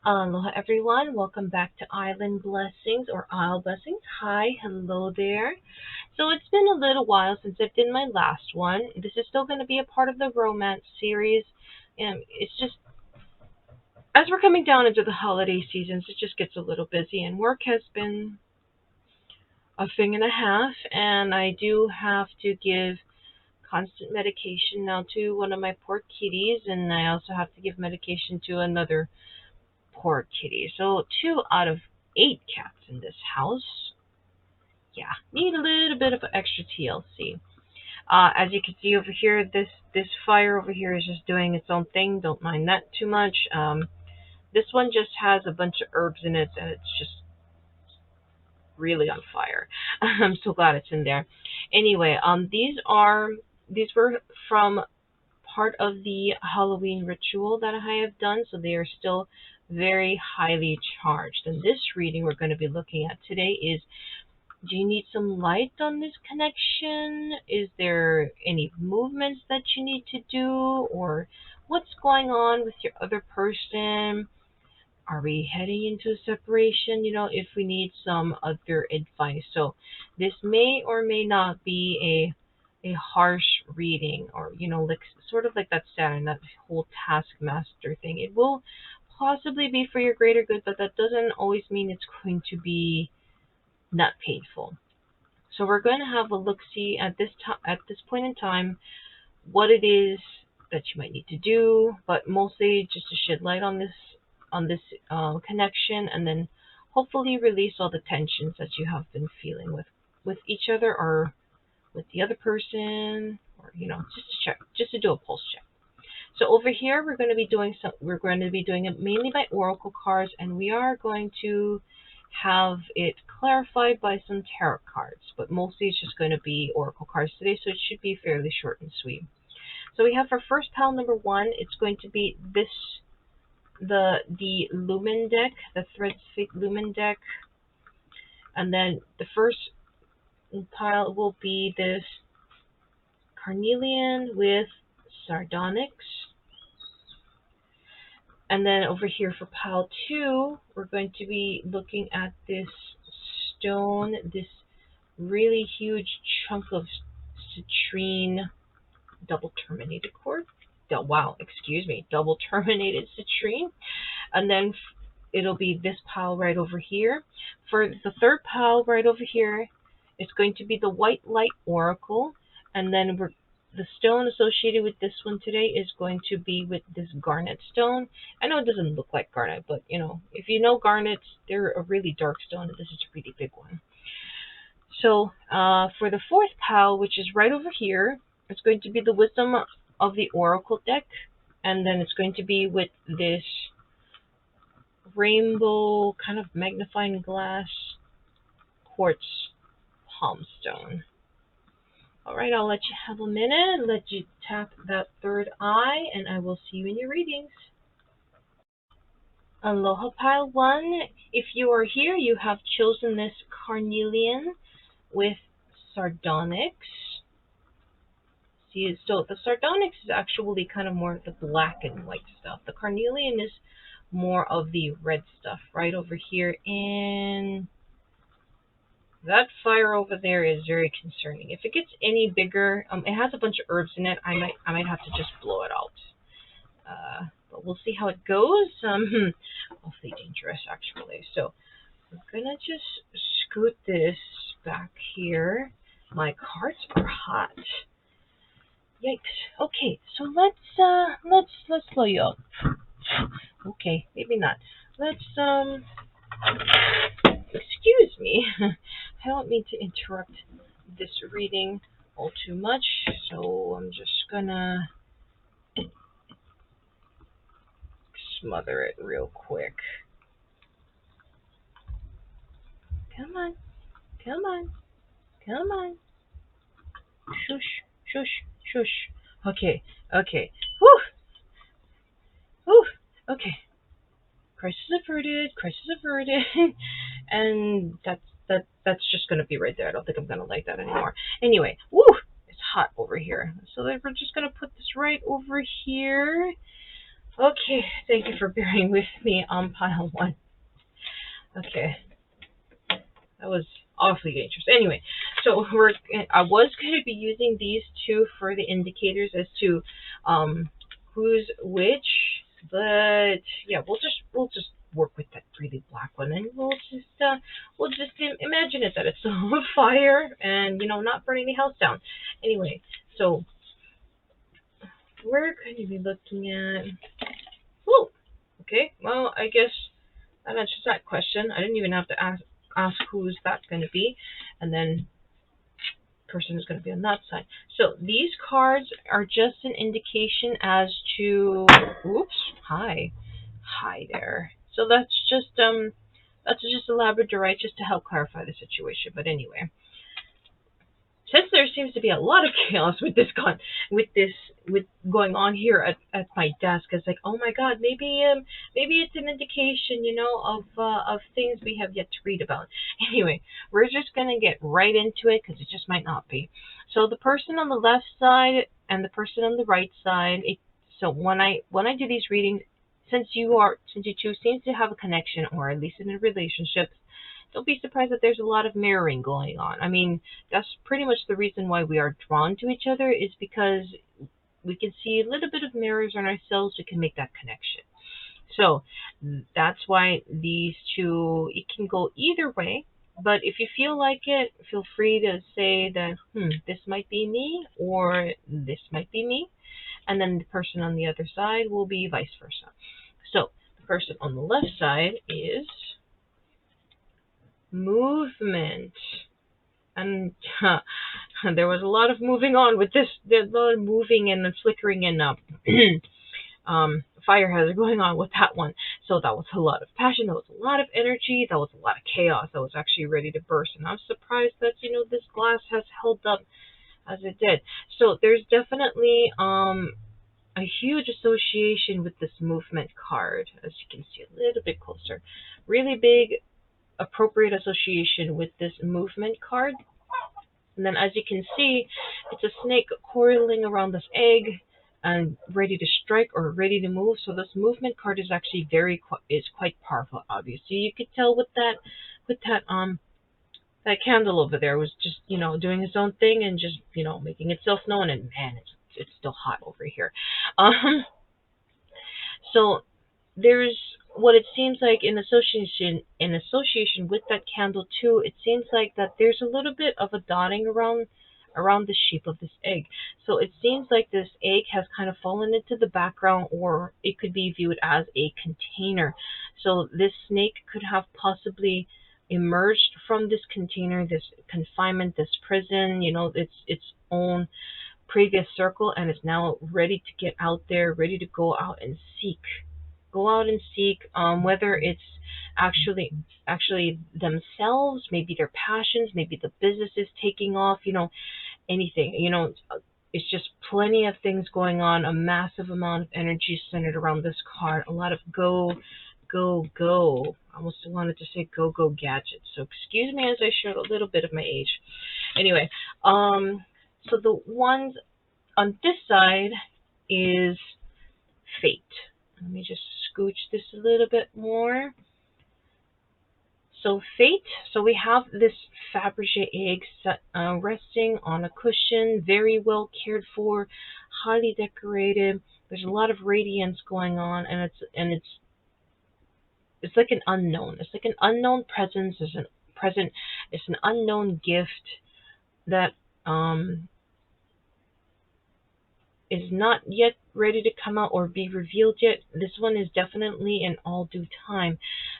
Aloha everyone, welcome back to Island Blessings or Isle Blessings. Hi, hello there. So it's been a little while since I did my last one. This is still going to be a part of the romance series. And it's just, as we're coming down into the holiday seasons, it just gets a little busy and work has been a thing and a half. And I do have to give constant medication now to one of my poor kitties, and I also have to give medication to another poor kitty. So 2 out of 8 cats in this house. Yeah, need a little bit of extra TLC. As you can see over here, this fire over here is just doing its own thing. Don't mind that too much. This one just has a bunch of herbs in it, and it's just really on fire. I'm so glad it's in there. Anyway, these were from part of the Halloween ritual that I have done, so they are still very highly charged. And this reading we're going to be looking at today is, do you need some light on this connection? Is there any movements that you need to do? Or what's going on with your other person? Are we heading into a separation? If we need some other advice. So this may or may not be a harsh reading, or like sort of like that Saturn, that whole taskmaster thing. It will possibly be for your greater good, but that doesn't always mean it's going to be not painful. So we're going to have a look-see at this point in time, what it is that you might need to do, but mostly just to shed light on this connection, and then hopefully release all the tensions that you have been feeling with each other or with the other person, or just to check, just to do a pulse check. So over here we're going to be doing it mainly by oracle cards, and we are going to have it clarified by some tarot cards, but mostly it's just going to be oracle cards today, so it should be fairly short and sweet. So we have our first pile number 1. It's going to be the Lumen deck, the Threads Fate Lumen deck, and then the first pile will be this Carnelian with Sardonyx. And then over here for pile 2, we're going to be looking at this stone, this really huge chunk of citrine double terminated quartz. Double terminated citrine. And then it'll be this pile right over here. For the third pile right over here, it's going to be the White Light Oracle, and then the stone associated with this one today is going to be with this Garnet stone. I know it doesn't look like Garnet, but if you know Garnets, they're a really dark stone, and this is a really big one. So for the fourth pile, which is right over here, it's going to be the Wisdom of the Oracle deck, and then it's going to be with this rainbow kind of magnifying glass quartz palm stone. Alright, I'll let you have a minute, let you tap that third eye, and I will see you in your readings. Aloha pile 1. If you are here, you have chosen this Carnelian with Sardonyx. See, so the Sardonyx is actually kind of more the black and white stuff. The Carnelian is more of the red stuff right over here, and that fire over there is very concerning. If it gets any bigger, it has a bunch of herbs in it. I might have to just blow it out. But we'll see how it goes. Awfully dangerous, actually. So I'm gonna just scoot this back here. My cards are hot. Yikes. Okay, so let's slow you up. Okay, maybe not. Let's excuse me. I don't mean to interrupt this reading all too much, so I'm just gonna smother it real quick. Come on. Come on. Come on. Shush. Shush. Shush. Okay. Okay. Whew. Whew. Okay. Crisis averted. Crisis averted. And that's just gonna be right there. I don't think I'm gonna like that anymore. Anyway, woo! It's hot over here. So we're just gonna put this right over here. Okay, thank you for bearing with me on pile one. Okay, that was awfully dangerous. Anyway, so I was going to be using these two for the indicators as to who's which, but yeah, we'll just work with that really black one, and we'll just imagine it that it's on fire and not burning the house down. Anyway, so we're going to be looking at. Oh, okay. Well, I guess that answers that question. I didn't even have to ask who's that going to be, and then person is going to be on that side. So these cards are just an indication as to. Oops. Hi there. So that's just a labradorite just to help clarify the situation. But anyway, since there seems to be a lot of chaos with going on here at my desk, it's like, oh my god, maybe it's an indication, of things we have yet to read about. Anyway, we're just gonna get right into it because it just might not be. So the person on the left side and the person on the right side. So when I do these readings, since you two seem to have a connection, or at least in a relationship, don't be surprised that there's a lot of mirroring going on. I mean, that's pretty much the reason why we are drawn to each other, is because we can see a little bit of mirrors on ourselves. We can make that connection. So that's why these two, it can go either way. But if you feel like it, feel free to say that, this might be me, or this might be me. And then the person on the other side will be vice versa. So the person on the left side is movement. And there was a lot of moving on with this. There's a lot of moving and flickering and fire hazard going on with that one. So that was a lot of passion. That was a lot of energy. That was a lot of chaos. That was actually ready to burst. And I'm surprised that this glass has held up as it did. So there's definitely a huge association with this movement card, as you can see a little bit closer. Really big appropriate association with this movement card. And then as you can see, it's a snake coiling around this egg and ready to strike or ready to move. So this movement card is actually is quite powerful, obviously. You could tell with that candle over there was just, doing its own thing and just, making itself known, and man, it's still hot over here. So there's what it seems like in association with that candle too. It seems like that there's a little bit of a dotting around the shape of this egg. So it seems like this egg has kind of fallen into the background, or it could be viewed as a container. So this snake could have possibly emerged from this container, this confinement, this prison, its own previous circle, and is now ready to get out there, ready to go out and seek. Go out and seek, whether it's actually themselves, maybe their passions, maybe the business is taking off, anything. It's just plenty of things going on, a massive amount of energy centered around this card, a lot of go, go, go. I almost wanted to say go, go gadgets. So excuse me as I showed a little bit of my age. Anyway, so the ones on this side is fate. Let me just scooch this a little bit more. So fate, so we have this Fabergé egg resting on a cushion, very well cared for, highly decorated. There's a lot of radiance going on, and it's like an unknown. It's like an unknown presence. It's an unknown gift that is not yet ready to come out or be revealed yet. This one is definitely in all due time.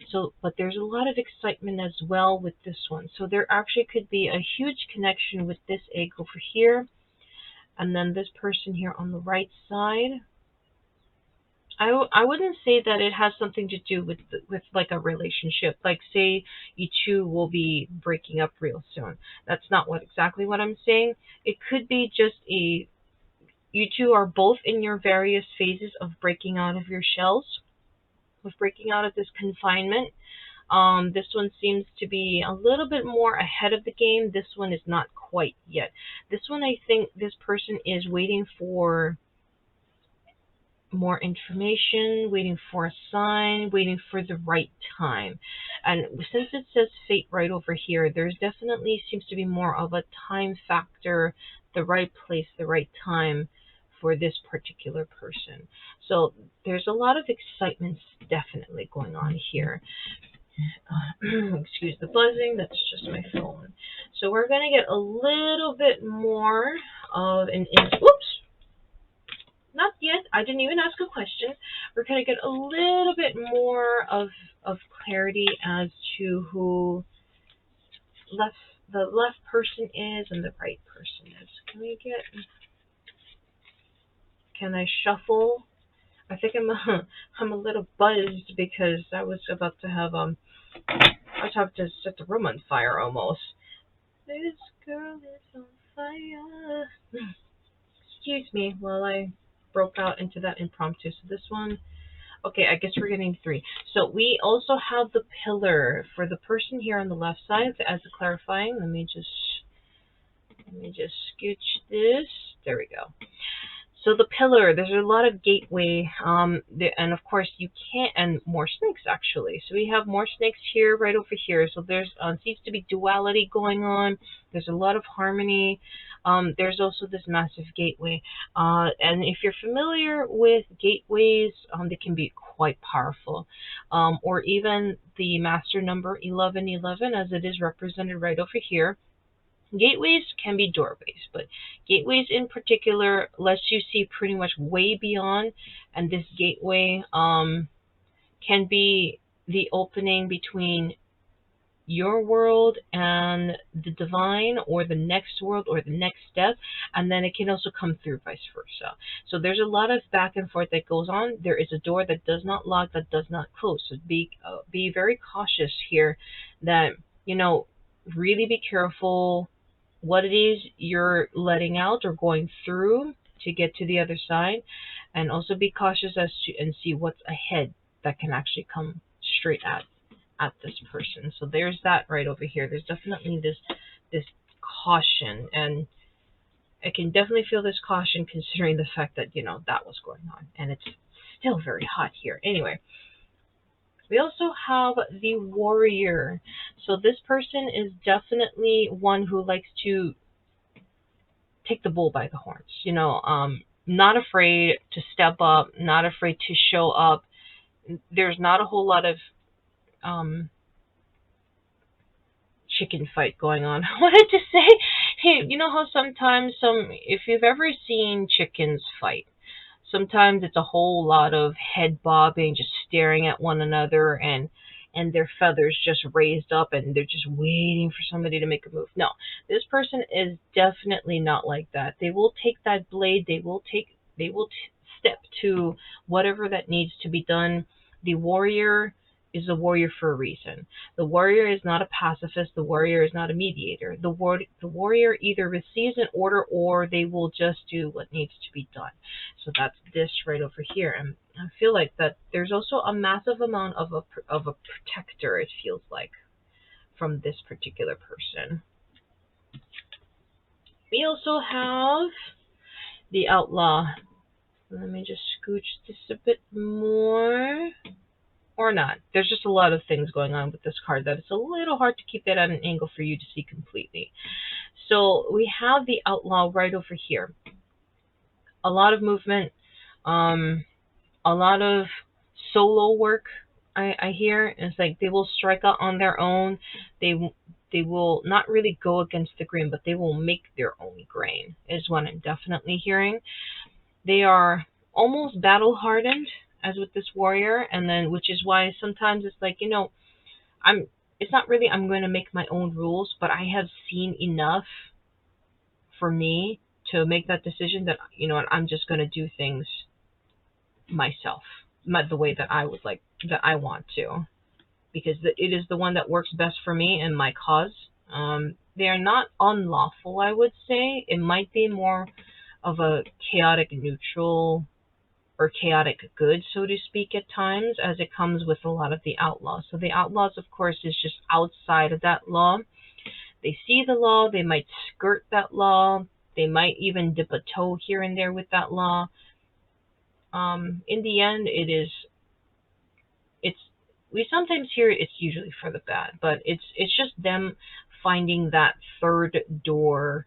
So, but there's a lot of excitement as well with this one. So there actually could be a huge connection with this egg over here, and then this person here on the right side. I wouldn't say that it has something to do with like a relationship. Like, say you two will be breaking up real soon. That's not exactly what I'm saying. It could be just you two are both in your various phases of breaking out of your shells, of breaking out of this confinement. This one seems to be a little bit more ahead of the game. This one is not quite yet. This one, I think this person is waiting for more information, waiting for a sign, waiting for the right time. And since it says fate right over here, there's definitely seems to be more of a time factor, the right place, the right time for this particular person. So there's a lot of excitement definitely going on here. Excuse the buzzing, that's just my phone. So we're going to get a little bit more of an... Oops! Not yet. I didn't even ask a question. We're going to get a little bit more of clarity as to who left the left person is and the right person is. Can I shuffle? I think I'm a little buzzed because I was about to have I was about to set the room on fire almost. This girl is on fire. Excuse me while I broke out into that impromptu. So this one. Okay, I guess we're getting 3. So we also have the pillar for the person here on the left side. As a clarifying, let me just scooch this. There we go. So the pillar, there's a lot of gateway, and of course you can't, and more snakes actually. So we have more snakes here, right over here. So there's seems to be duality going on. There's a lot of harmony. There's also this massive gateway, and if you're familiar with gateways, they can be quite powerful, or even the master number 1111, as it is represented right over here. Gateways can be doorways, but gateways in particular lets you see pretty much way beyond, and this gateway can be the opening between your world and the divine, or the next world, or the next step, and then it can also come through vice versa. So there's a lot of back and forth that goes on. There is a door that does not lock, that does not close. So be very cautious here, that really be careful what it is you're letting out or going through to get to the other side, and also be cautious as to and see what's ahead that can actually come straight at this person. So there's that right over here. There's definitely this caution, and I can definitely feel this caution considering the fact that that was going on, and it's still very hot here. Anyway, we also have the warrior. So this person is definitely one who likes to take the bull by the horns. Not afraid to step up, not afraid to show up. There's not a whole lot of chicken fight going on. I wanted to say, hey, you know how sometimes if you've ever seen chickens fight, sometimes it's a whole lot of head bobbing, just staring at one another, and their feathers just raised up, and they're just waiting for somebody to make a move. No, this person is definitely not like that. They will take that blade. They will step to whatever that needs to be done. The warrior is a warrior for a reason. The warrior is not a pacifist. The warrior is not a mediator. The warrior either receives an order, or they will just do what needs to be done. So that's this right over here. And I feel like that there's also a massive amount of a protector, it feels like, from this particular person. We also have the outlaw. Let me just scooch this a bit more. Or not. There's just a lot of things going on with this card that it's a little hard to keep that at an angle for you to see completely. So we have the outlaw right over here. A lot of movement, a lot of solo work. I hear it's like they will strike out on their own. They will not really go against the grain, but they will make their own grain, is what I'm definitely hearing. They are almost battle hardened, as with this warrior, and then which is why sometimes it's like, it's not really I'm going to make my own rules, but I have seen enough for me to make that decision that I'm just going to do things myself, not the way that I would like, that I want to, because it is the one that works best for me and my cause. They are not unlawful, I would say. It might be more of a chaotic neutral or chaotic good, so to speak, at times, as it comes with a lot of the outlaws. So the outlaws, of course, is just outside of that law. They see the law, they might skirt that law, they might even dip a toe here and there with that law. In the end, it's we sometimes hear it's usually for the bad, but it's just them finding that third door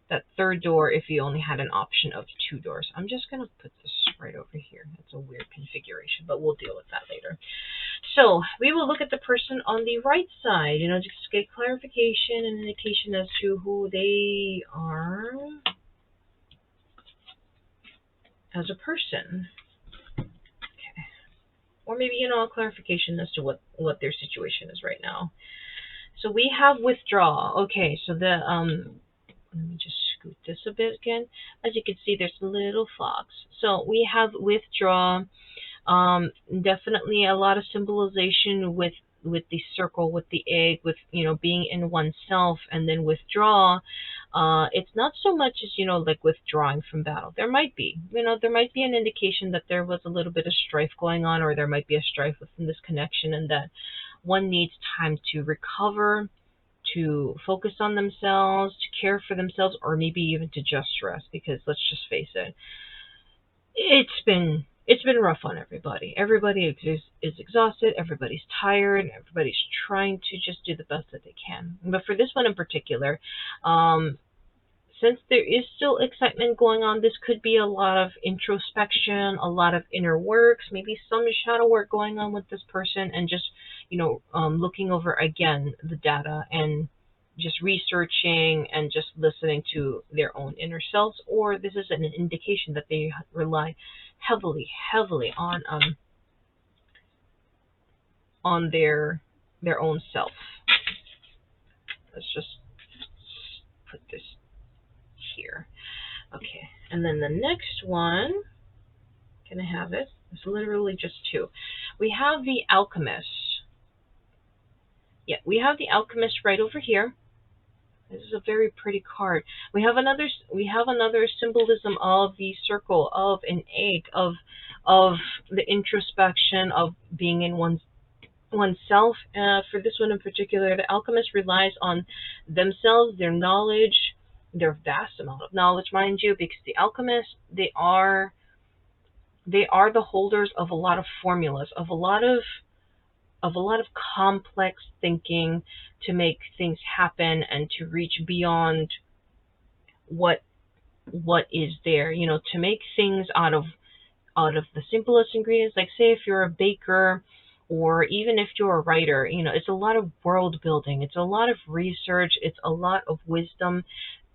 if you only had an option of two doors. I'm just going to put this right over here. It's a weird configuration, but we'll deal with that later. So we will look at the person on the right side, just get clarification and indication as to who they are as a person. Okay. Or maybe, a clarification as to what their situation is right now. So we have withdraw. Okay, so let me just scoot this a bit again. As you can see, there's a little fox. So we have withdraw. Definitely a lot of symbolization with the circle, with the egg, with being in oneself, and then withdraw. It's not so much as like withdrawing from battle. There might be an indication that there was a little bit of strife going on, or there might be a strife within this connection, and that one needs time to recover, to focus on themselves, to care for themselves, or maybe even to just rest. Because let's just face it, it's been rough on everybody. Everybody is exhausted. Everybody's tired. Everybody's trying to just do the best that they can. But for this one in particular, since there is still excitement going on, this could be a lot of introspection, a lot of inner works, maybe some shadow work going on with this person, and just, looking over again the data and just researching and just listening to their own inner selves. Or this is an indication that they rely heavily on their own self. Let's just put this here. Okay, and then the next one, can I have it? It's literally just two. We have the alchemist. Yeah, we have the alchemist right over here. This is a very pretty card. We have another symbolism of the circle, of an egg, of the introspection, of being in oneself. For this one in particular, the alchemist relies on themselves, their knowledge, their vast amount of knowledge, mind you, because the alchemists, they are the holders of a lot of formulas, of a lot of complex thinking to make things happen and to reach beyond what is there, to make things out of the simplest ingredients. Like, say if you're a baker, or even if you're a writer, it's a lot of world building, it's a lot of research, it's a lot of wisdom,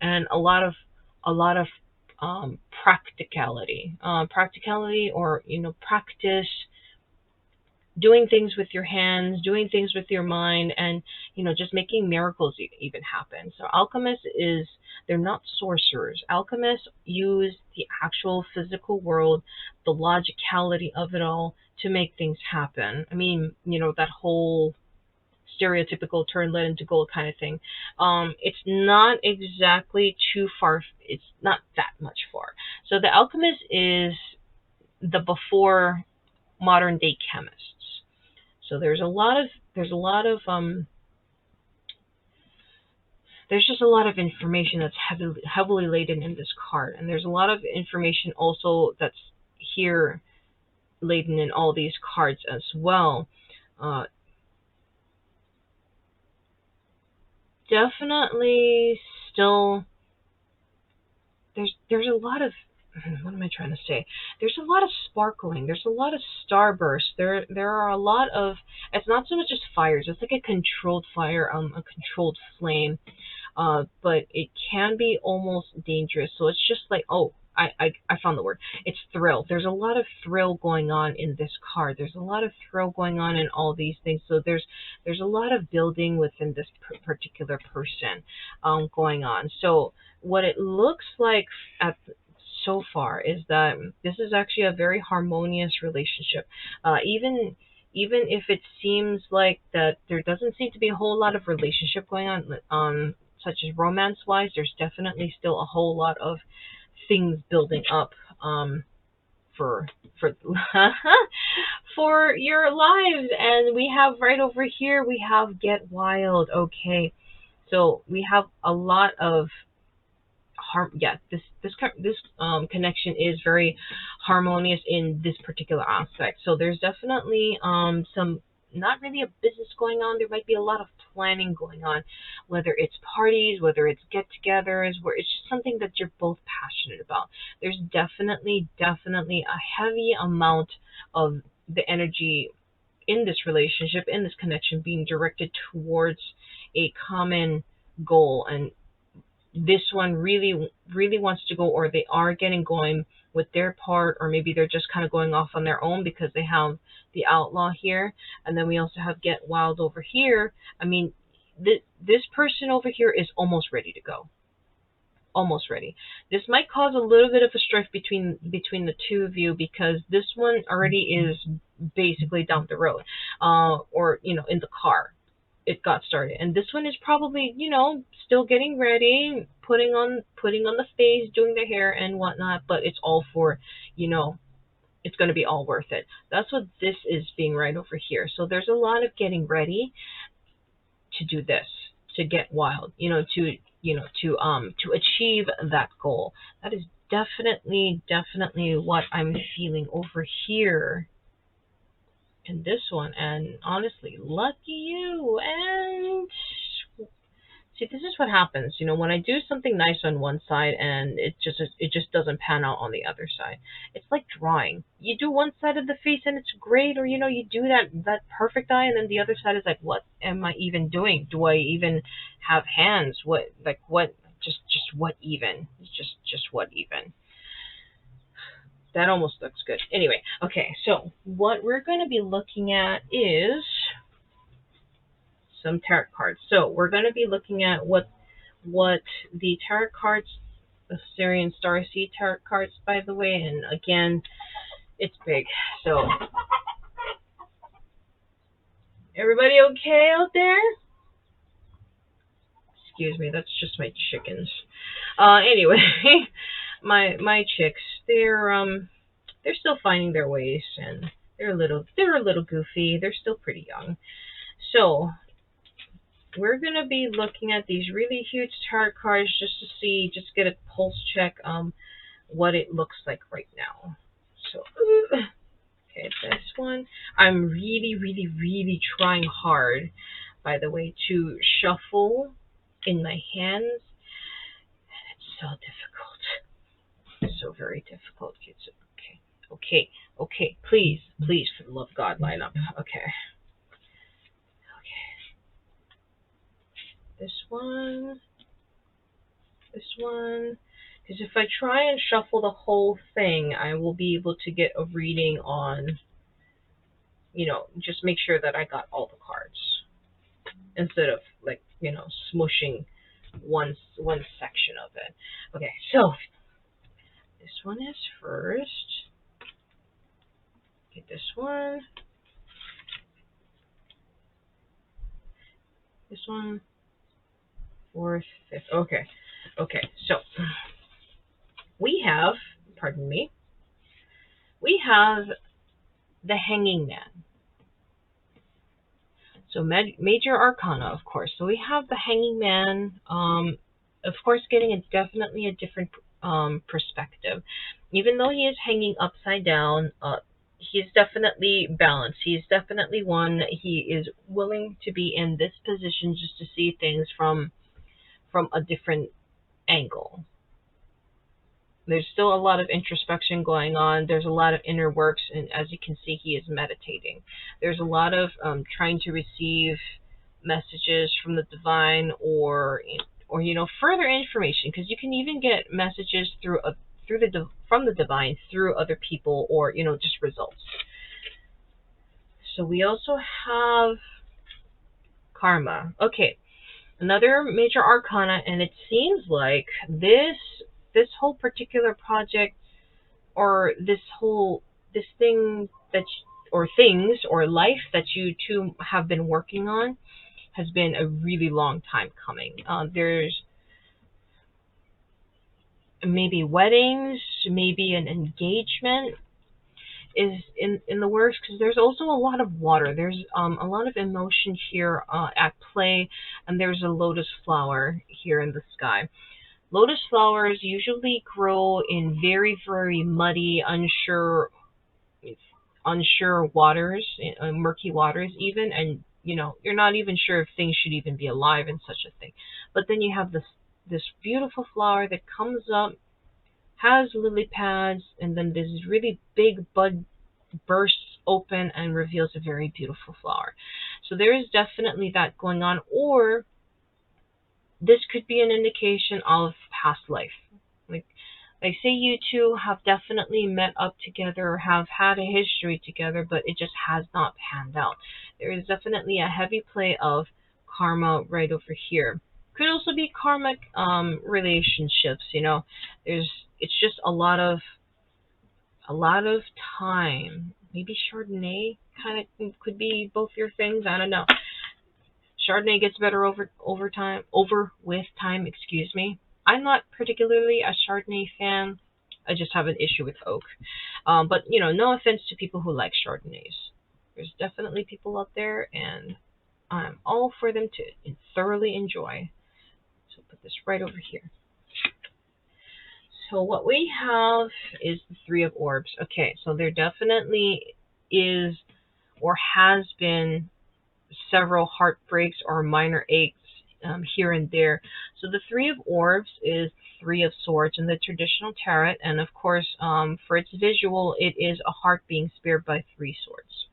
and a lot of practicality, or practice, doing things with your hands, doing things with your mind, and just making miracles even happen. So alchemists, they're not sorcerers. Alchemists use the actual physical world, the logicality of it all, to make things happen. I mean, that whole stereotypical turn lead into gold kind of thing. It's not exactly too far. It's not that much far. So the alchemist is the before modern day chemists. So there's just a lot of information that's heavily laden in this card, and there's a lot of information also that's here laden in all these cards as well. Definitely still there's a lot of, what am I trying to say? There's a lot of sparkling. There's a lot of starbursts. There are a lot of, it's not so much as fires. It's like a controlled fire, a controlled flame. But it can be almost dangerous. So it's just like, oh, I found the word. It's thrill. There's a lot of thrill going on in this card. There's a lot of thrill going on in all these things. So there's a lot of building within this particular person going on. So what it looks like so far is that this is actually a very harmonious relationship. Even if it seems like that there doesn't seem to be a whole lot of relationship going on, such as romance-wise, there's definitely still a whole lot of things building up for for your lives. And we have right over here, we have Get Wild. Okay, so we have a lot of yeah, this connection is very harmonious in this particular aspect. So there's definitely some, not really a business going on. There might be a lot of planning going on, whether it's parties, whether it's get-togethers, where it's just something that you're both passionate about. There's definitely a heavy amount of the energy in this relationship, in this connection, being directed towards a common goal. And this one really wants to go, or they are getting going with their part, or maybe they're just kind of going off on their own because they have the outlaw here, and then we also have get wild over here. I mean, this person over here is almost ready to go, almost ready. This might cause a little bit of a strife between the two of you, because this one already is basically down the road, or in the car. It got started, and this one is probably still getting ready, putting on the face, doing their hair and whatnot. But it's all for, it's going to be all worth it. That's what this is being right over here. So there's a lot of getting ready to do this, to get wild, to achieve that goal. That is definitely what I'm feeling over here in this one. And honestly, lucky you. And see, this is what happens, when I do something nice on one side and it just doesn't pan out on the other side. It's like drawing. You do one side of the face and it's great, or you do that perfect eye, and then the other side is like, what am I even doing? Do I even have hands? What just what even? Just what even? That almost looks good. Anyway, okay, so what we're going to be looking at is some tarot cards. So we're going to be looking at what the tarot cards, the Syrian Starseed tarot cards, by the way, and again, it's big. So everybody okay out there? Excuse me, that's just my chickens. Anyway, my chicks, they're still finding their ways, and they're a little goofy. They're still pretty young. So we're going to be looking at these really huge tarot cards just get a pulse check what it looks like right now. So, okay, this one, I'm really trying hard, by the way, to shuffle in my hands. It's so difficult. So very difficult, kids. Okay. Please, for the love of God, line up. Okay. This one, because if I try and shuffle the whole thing, I will be able to get a reading on, just make sure that I got all the cards, instead of smushing one section of it. Okay, so this one is first. Get this one. This one. Fourth, fifth. Okay, so we have, we have the Hanging Man. So major arcana, of course. So we have the Hanging Man, of course, getting definitely a different perspective. Even though he is hanging upside down, he's definitely balanced. He's definitely one. He is willing to be in this position just to see things from a different angle. There's still a lot of introspection going on. There's a lot of inner works, and as you can see, he is meditating. There's a lot of trying to receive messages from the divine, or further information, because you can even get messages from the divine through other people, or just results. So we also have Karma. Okay. Another major arcana, and it seems like this whole particular project, or this thing or things or life that you two have been working on, has been a really long time coming. There's maybe weddings, maybe an engagement is in the works, because there's also a lot of water. There's a lot of emotion here at play, and there's a lotus flower here in the sky. Lotus flowers usually grow in very, very muddy, unsure waters, murky waters even, and you're not even sure if things should even be alive in such a thing. But then you have this beautiful flower that comes up, has lily pads, and then this really big bud bursts open and reveals a very beautiful flower. So there is definitely that going on, or this could be an indication of past life. Like I say, you two have definitely met up together or have had a history together, but it just has not panned out. There is definitely a heavy play of karma right over here. Could also be karmic relationships. There's it's just a lot of time. Maybe Chardonnay kind of could be both your things. I don't know. Chardonnay gets better over with time, excuse me. I'm not particularly a Chardonnay fan. I just have an issue with oak. But no offense to people who like Chardonnays. There's definitely people out there, and I'm all for them to thoroughly enjoy. So put this right over here. So what we have is the Three of Orbs. Okay, so there definitely is or has been several heartbreaks or minor aches here and there. So the Three of Orbs is Three of Swords in the traditional tarot, and of course, for its visual, it is a heart being speared by three swords.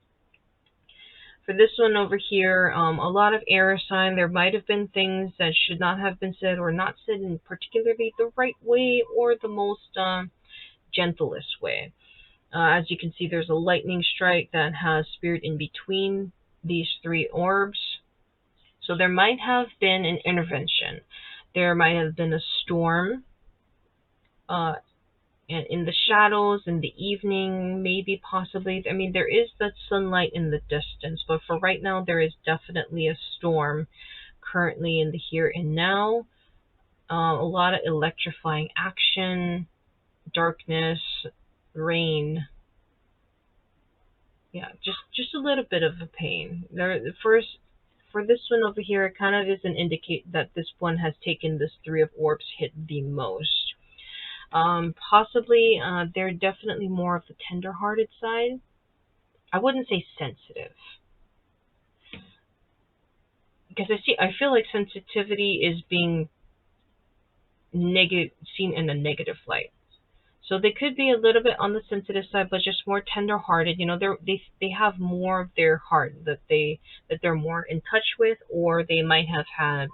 For this one over here, a lot of air sign. There might have been things that should not have been said or not said in particularly the right way or the most gentlest way. As you can see, there's a lightning strike that has spirit in between these three orbs. So there might have been an intervention. There might have been a storm. And in the shadows, in the evening, maybe possibly. I mean, there is that sunlight in the distance. But for right now, there is definitely a storm currently in the here and now. A lot of electrifying action, darkness, rain. Yeah, just a little bit of a pain. For this one over here, it kind of is an indicate that this one has taken this Three of Orbs hit the most. Possibly, they're definitely more of the tender-hearted side. I wouldn't say sensitive, because I feel like sensitivity is being seen in a negative light. So they could be a little bit on the sensitive side, but just more tender-hearted. They have more of their heart that they're more in touch with, or they might have had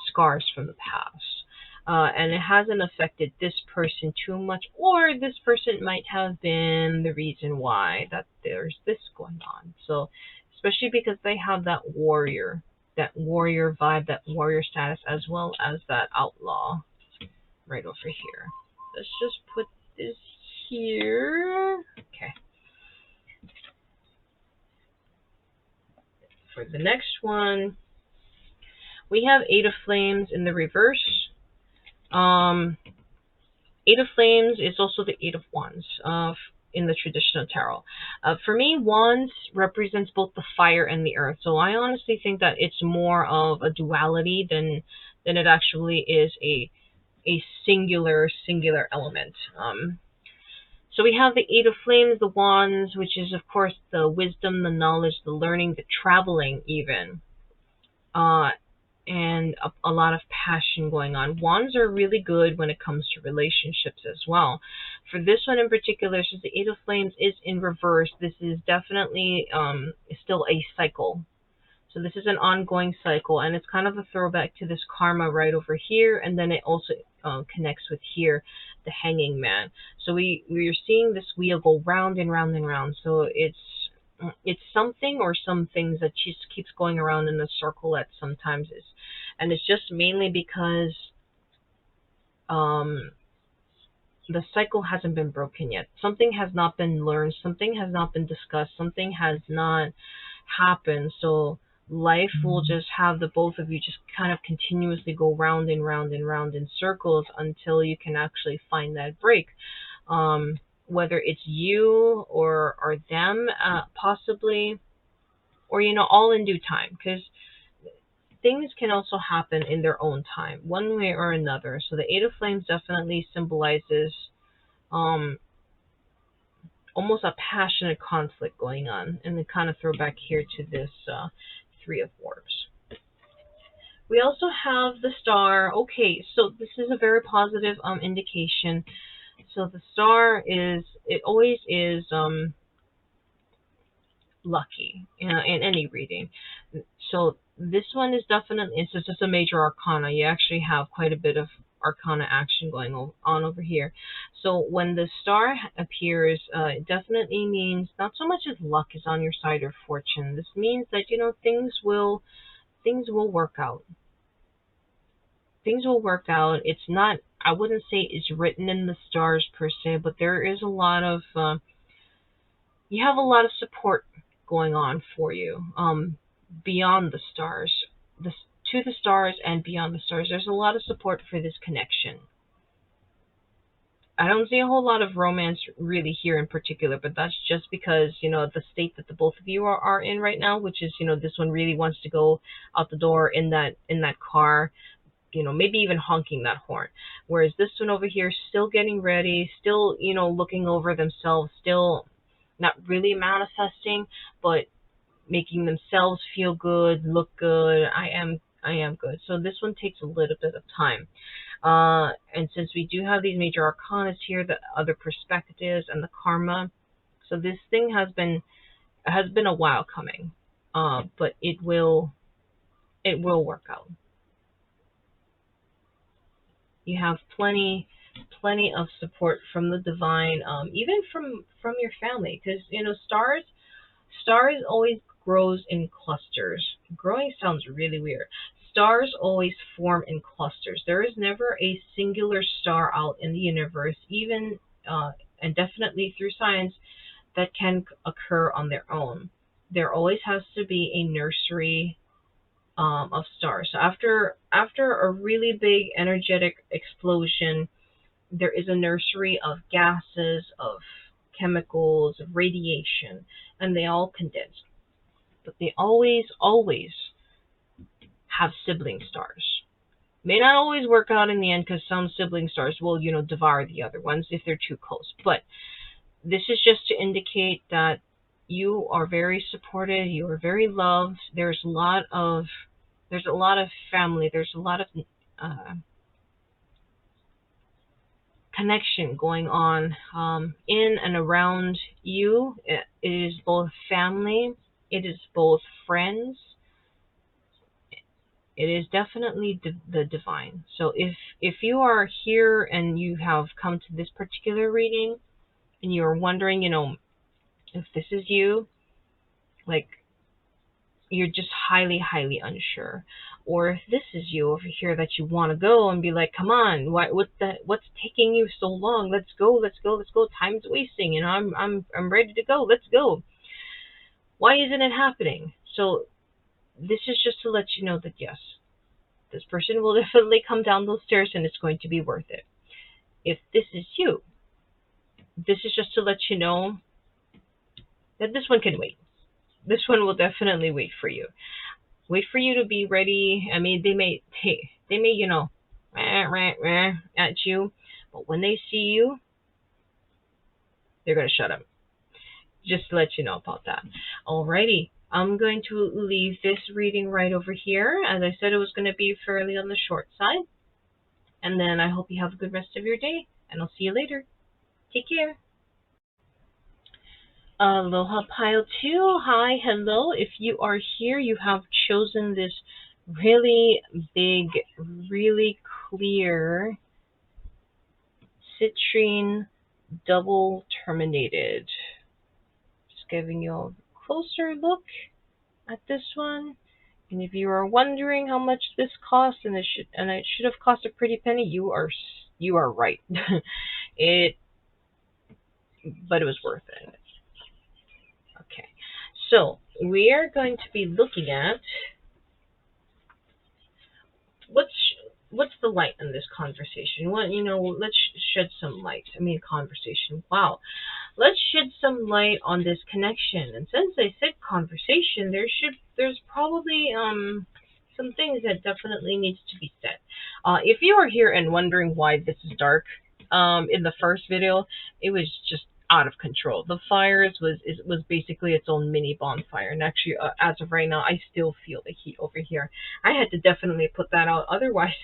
scars from the past. And it hasn't affected this person too much, or this person might have been the reason why that there's this going on. So, especially because they have that warrior vibe, that warrior status, as well as that outlaw right over here. Let's just put this here. Okay. For the next one, we have Eight of Flames in the reverse. Eight of Flames is also the Eight of Wands in the traditional tarot. For me, Wands represents both the fire and the earth. So I honestly think that it's more of a duality than it actually is a singular element. So we have the Eight of Flames, the Wands, which is of course the wisdom, the knowledge, the learning, the traveling even. And a lot of passion going on. Wands are really good when it comes to relationships as well. For this one in particular, since the Eight of Flames is in reverse, this is definitely still a cycle. So this is an ongoing cycle, and it's kind of a throwback to this karma right over here, and then it also connects with here, the Hanging Man. So we're seeing this wheel go round and round and round. So it's something or some things that just keeps going around in a circle at sometimes is, and it's just mainly because the cycle hasn't been broken yet. Something has not been learned, something has not been discussed, something has not happened. So life will just have the both of you just kind of continuously go round and round and round in circles until you can actually find that break. Whether it's you or them, possibly, or all in due time. Because things can also happen in their own time, one way or another. So the Eight of Flames definitely symbolizes um, almost a passionate conflict going on. And then kind of throw back here to this Three of Orbs. We also have the Star. Okay, so this is a very positive indication. So the Star is, it always is lucky in any reading. So this one is definitely, it's just a major arcana. You actually have quite a bit of arcana action going on over here. So when the Star appears, it definitely means not so much as luck is on your side or fortune. This means that, you know, things will work out. Things will work out. It's not, I wouldn't say it's written in the stars per se, but there is a lot of you have a lot of support going on for you beyond the stars, to the stars and beyond the stars. There's a lot of support for this connection. I don't see a whole lot of romance really here in particular, but that's just because, you know, the state that the both of you are in right now, which is, you know, this one really wants to go out the door in that car, you know, maybe even honking that horn. Whereas this one over here, still getting ready, still, you know, looking over themselves, still not really manifesting, but making themselves feel good, look good. I am good. So this one takes a little bit of time. And since we do have these major arcanas here, the other perspectives and the karma, so this thing has been a while coming, but it will work out. You have plenty of support from the divine, even from your family, because, you know, stars always grows in clusters. Growing sounds really weird. Stars always form in clusters. There is never a singular star out in the universe, even and definitely through science, that can occur on their own. There always has to be a nursery of stars. So after a really big energetic explosion, there is a nursery of gases, of chemicals, of radiation, and they all condense. But they always have sibling stars. May not always work out in the end, because some sibling stars will, you know, devour the other ones if they're too close. But this is just to indicate that you are very supported, you are very loved. There's a lot of family, there's a lot of connection going on in and around you. It is both family, it is both friends, it is definitely the divine. So if you are here and you have come to this particular reading and you're wondering, you know, if this is you, like, you're just highly unsure, or if this is you over here that you want to go and be like, come on, what's taking you so long? Let's go. Time's wasting, you know, I'm ready to go. Let's go. Why isn't it happening? So this is just to let you know that yes, this person will definitely come down those stairs and it's going to be worth it. If this is you, this is just to let you know that this one can wait. This one will definitely wait for you. Wait for you to be ready. I mean, they may, you know, at you, but when they see you, they're going to shut up. Just to let you know about that. Alrighty, I'm going to leave this reading right over here. As I said, it was going to be fairly on the short side. And then I hope you have a good rest of your day, and I'll see you later. Take care. Aloha Pile 2. Hi, hello. If you are here, you have chosen this really big, really clear Citrine double terminated. Just giving you a closer look at this one. And if you are wondering how much this cost, and it should have cost a pretty penny, you are right. But it was worth it. Okay, so we are going to be looking at what's the light in this conversation. Well, you know, let's shed some light. I mean, conversation. Wow, let's shed some light on this connection. And since I said conversation, there's probably some things that definitely needs to be said. If you are here and wondering why this is dark, in the first video, it was just out of control. The fires was basically its own mini bonfire, and actually, as of right now, I still feel the heat over here. I had to definitely put that out, otherwise,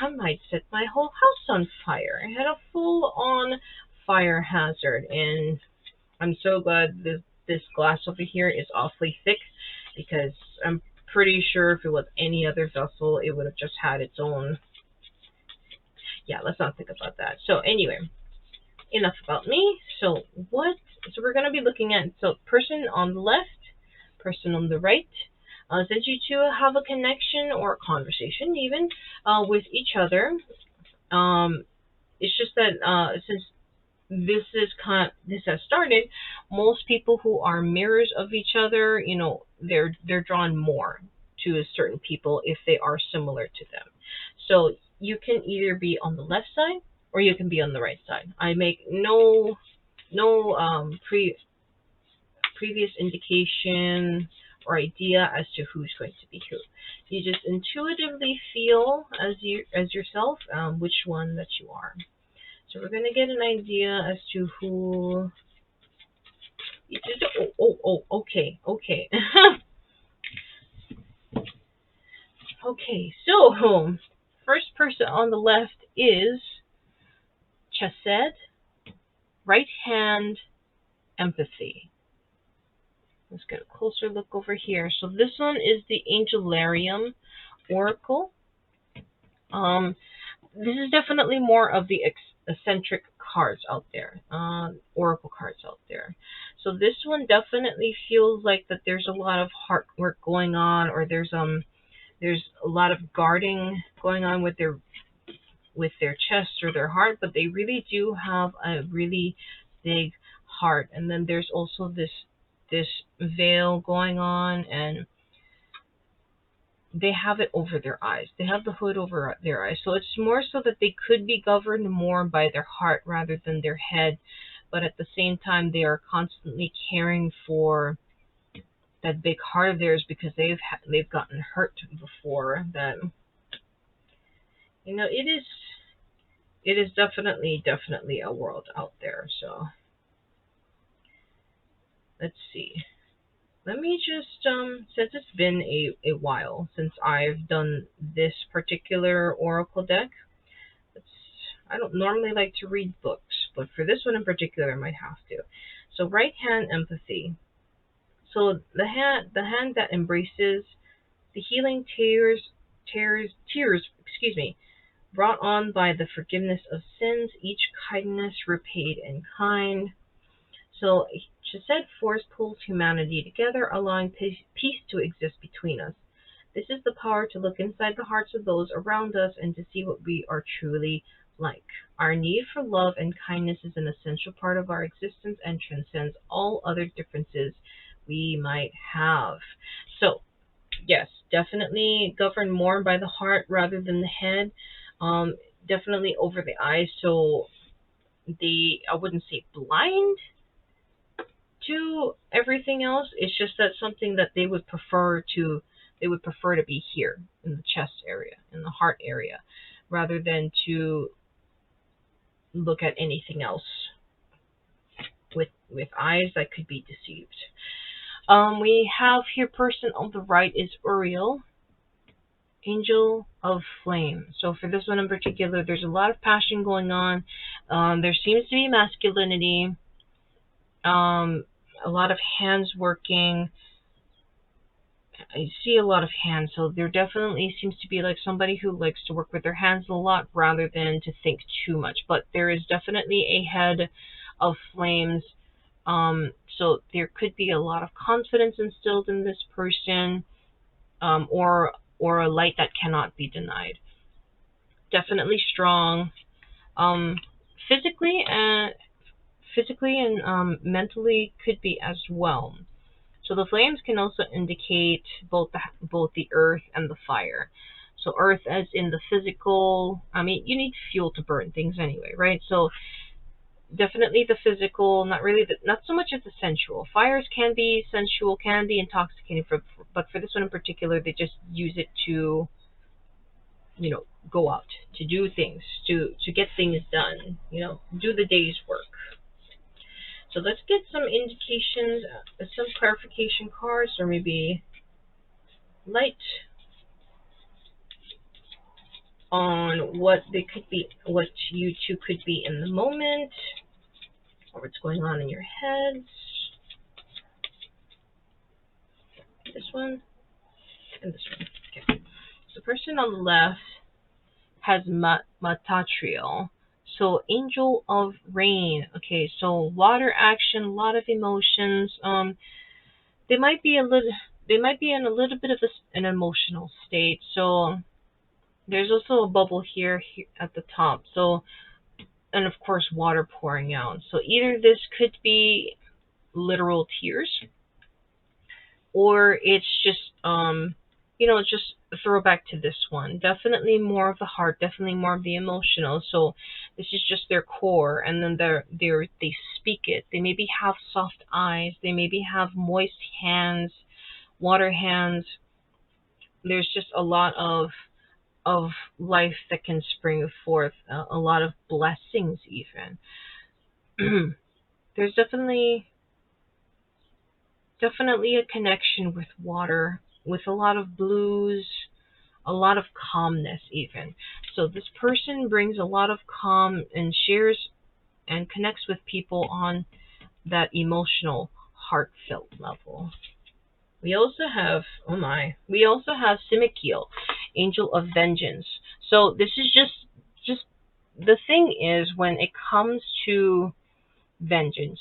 I might set my whole house on fire. I had a full-on fire hazard, and I'm so glad this glass over here is awfully thick, because I'm pretty sure if it was any other vessel, it would have just had its own. Yeah, let's not think about that. So anyway, enough about me. So we're going to be looking at, person on the left, person on the right. Since you two have a connection or a conversation even with each other, it's just that since this has started, most people who are mirrors of each other, they're drawn more to certain people if they are similar to them. So you can either be on the left side or you can be on the right side. I make no previous indication or idea as to who's going to be who. You just intuitively feel as yourself which one that you are. So we're gonna get an idea as to who. Okay. Okay, so first person on the left is Chesed, right hand, empathy. Let's get a closer look over here. So this one is the Angelarium Oracle. This is definitely more of the eccentric cards out there, oracle cards out there. So this one definitely feels like that there's a lot of heart work going on, or there's a lot of guarding going on with their chest or their heart, but they really do have a really big heart. And then there's also this veil going on, and they have it over their eyes. They have the hood over their eyes. So it's more so that they could be governed more by their heart rather than their head. But at the same time, they are constantly caring for that big heart of theirs because they've gotten hurt before. That, it is definitely a world out there. So let's see. Let me just, since it's been a while since I've done this particular oracle deck, I don't normally like to read books, but for this one in particular, I might have to. So right hand, empathy. So the hand that embraces the healing tears, brought on by the forgiveness of sins, each kindness repaid in kind. So Chesed force pulls humanity together, allowing peace to exist between us. This is the power to look inside the hearts of those around us and to see what we are truly like. Our need for love and kindness is an essential part of our existence and transcends all other differences we might have. So, yes, definitely governed more by the heart rather than the head. Definitely over the eyes, so I wouldn't say blind to everything else. It's just that something that they would prefer to be here in the chest area, in the heart area, rather than to look at anything else with eyes that could be deceived. We have here person on the right is Uriel, Angel of Flame. So for this one in particular, there's a lot of passion going on. There seems to be masculinity. A lot of hands working. I see a lot of hands, so there definitely seems to be like somebody who likes to work with their hands a lot rather than to think too much. But there is definitely a head of flames. So there could be a lot of confidence instilled in this person, or a light that cannot be denied. Definitely strong, physically and mentally could be as well. So the flames can also indicate both the earth and the fire. So earth as in the physical. I mean, you need fuel to burn things anyway, right? So definitely the physical, not really, not so much as the sensual. Fires can be sensual, can be intoxicating, but for this one in particular, they just use it to, go out, to do things, to get things done, do the day's work. So let's get some indications, some clarification cards, or maybe light on what they could be, what you two could be in the moment, or what's going on in your heads. This one and this one. Okay. So the person on the left has Matatriel. So angel of rain. Okay, so water action, a lot of emotions. They might be in a little bit of an emotional state. So there's also a bubble here at the top. So, and of course water pouring out. So either this could be literal tears, or it's just just a throwback to this one. Definitely more of the heart, definitely more of the emotional. So this is just their core, and then they speak it. They maybe have soft eyes, they maybe have moist hands, water hands. There's just a lot of life that can spring forth, a lot of blessings even. There's definitely a connection with water, with a lot of blues, a lot of calmness even. So this person brings a lot of calm and shares and connects with people on that emotional, heartfelt level. We also have, Simikiel, Angel of Vengeance. So this is just the thing is, when it comes to vengeance,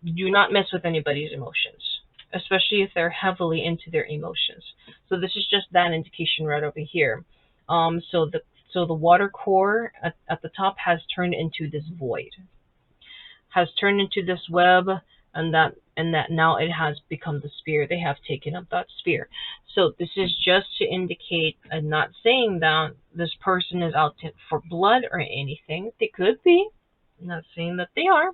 do not mess with anybody's emotions, especially if they're heavily into their emotions. So this is just that indication right over here. So the water core at the top has turned into this void, has turned into this web, and that now it has become the spear. They have taken up that spear. So this is just to indicate, I'm not saying that this person is out for blood or anything. They could be. I'm not saying that they are,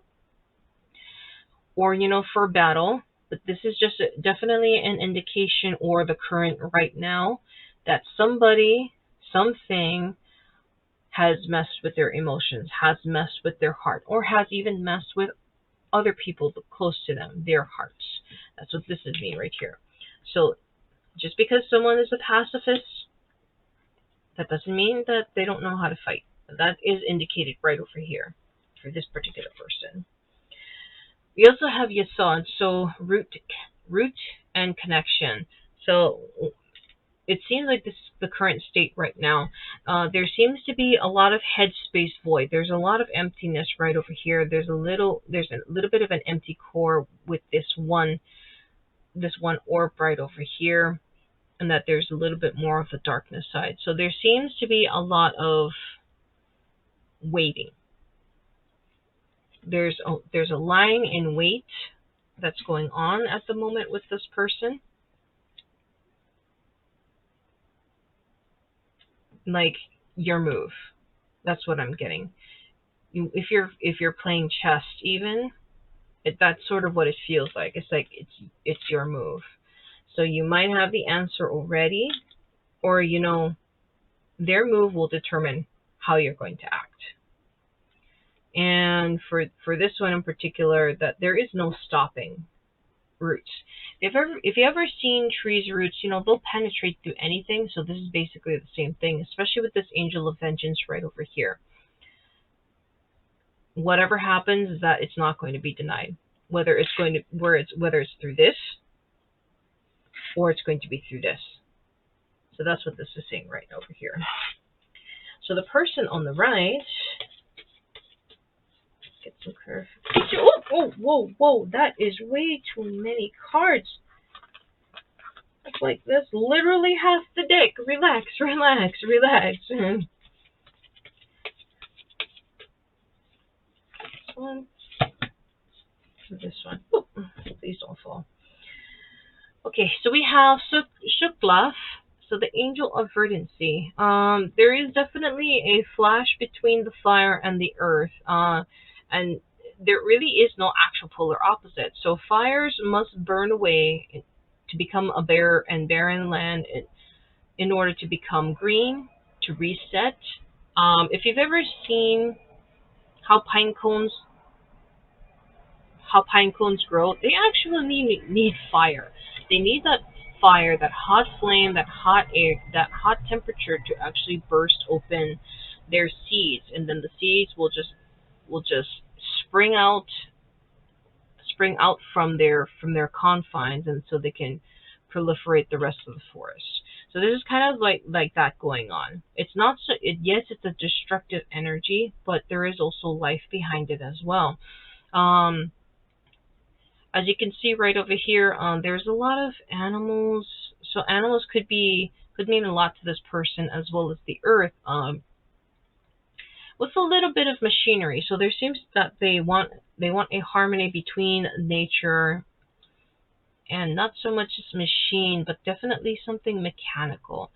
or for battle, but this is just definitely an indication, or the current right now, that somebody, something has messed with their emotions, has messed with their heart, or has even messed with other people close to them, their hearts. That's what this is mean right here. So just because someone is a pacifist, that doesn't mean that they don't know how to fight. That is indicated right over here for this particular person. We also have Yasod, so root and connection. So it seems like this is the current state right now. There seems to be a lot of headspace void. There's a lot of emptiness right over here. There's a little bit of an empty core with this one orb right over here, and that there's a little bit more of the darkness side. So there seems to be a lot of waiting. There's a lying in wait that's going on at the moment with this person. Like, your move. That's what I'm getting. If you're playing chess even, that's sort of what it feels like. It's like it's your move. So you might have the answer already, or their move will determine how you're going to act. And for this one in particular, that there is no stopping roots. If you ever seen trees roots, they'll penetrate through anything. So this is basically the same thing, especially with this Angel of Vengeance right over here. Whatever happens is that it's not going to be denied. Whether it's through this, or it's going to be through this. So that's what this is saying right over here. So the person on the right, get some clarification. Whoa, that is way too many cards. It's like this literally half the deck. Relax. This one. This one. Oh, please don't fall. Okay, so we have Shuklaf. So the angel of verdancy. There is definitely a flash between the fire and the earth. And there really is no actual polar opposite. So fires must burn away to become a bare and barren land in order to become green, to reset. If you've ever seen how pine cones how pine cones grow, they actually need fire. They need that fire, that hot flame, that hot air, that hot temperature to actually burst open their seeds, and then the seeds will just spring out spring out from their confines, and so they can proliferate the rest of the forest. So this is kind of like that going on. It's not so yes, it's a destructive energy, but there is also life behind it as well. Um, as you can see right over here, there's a lot of animals. So animals could mean a lot to this person as well as the earth. With a little bit of machinery. So there seems that they want a harmony between nature and not so much as machine, but definitely something mechanical.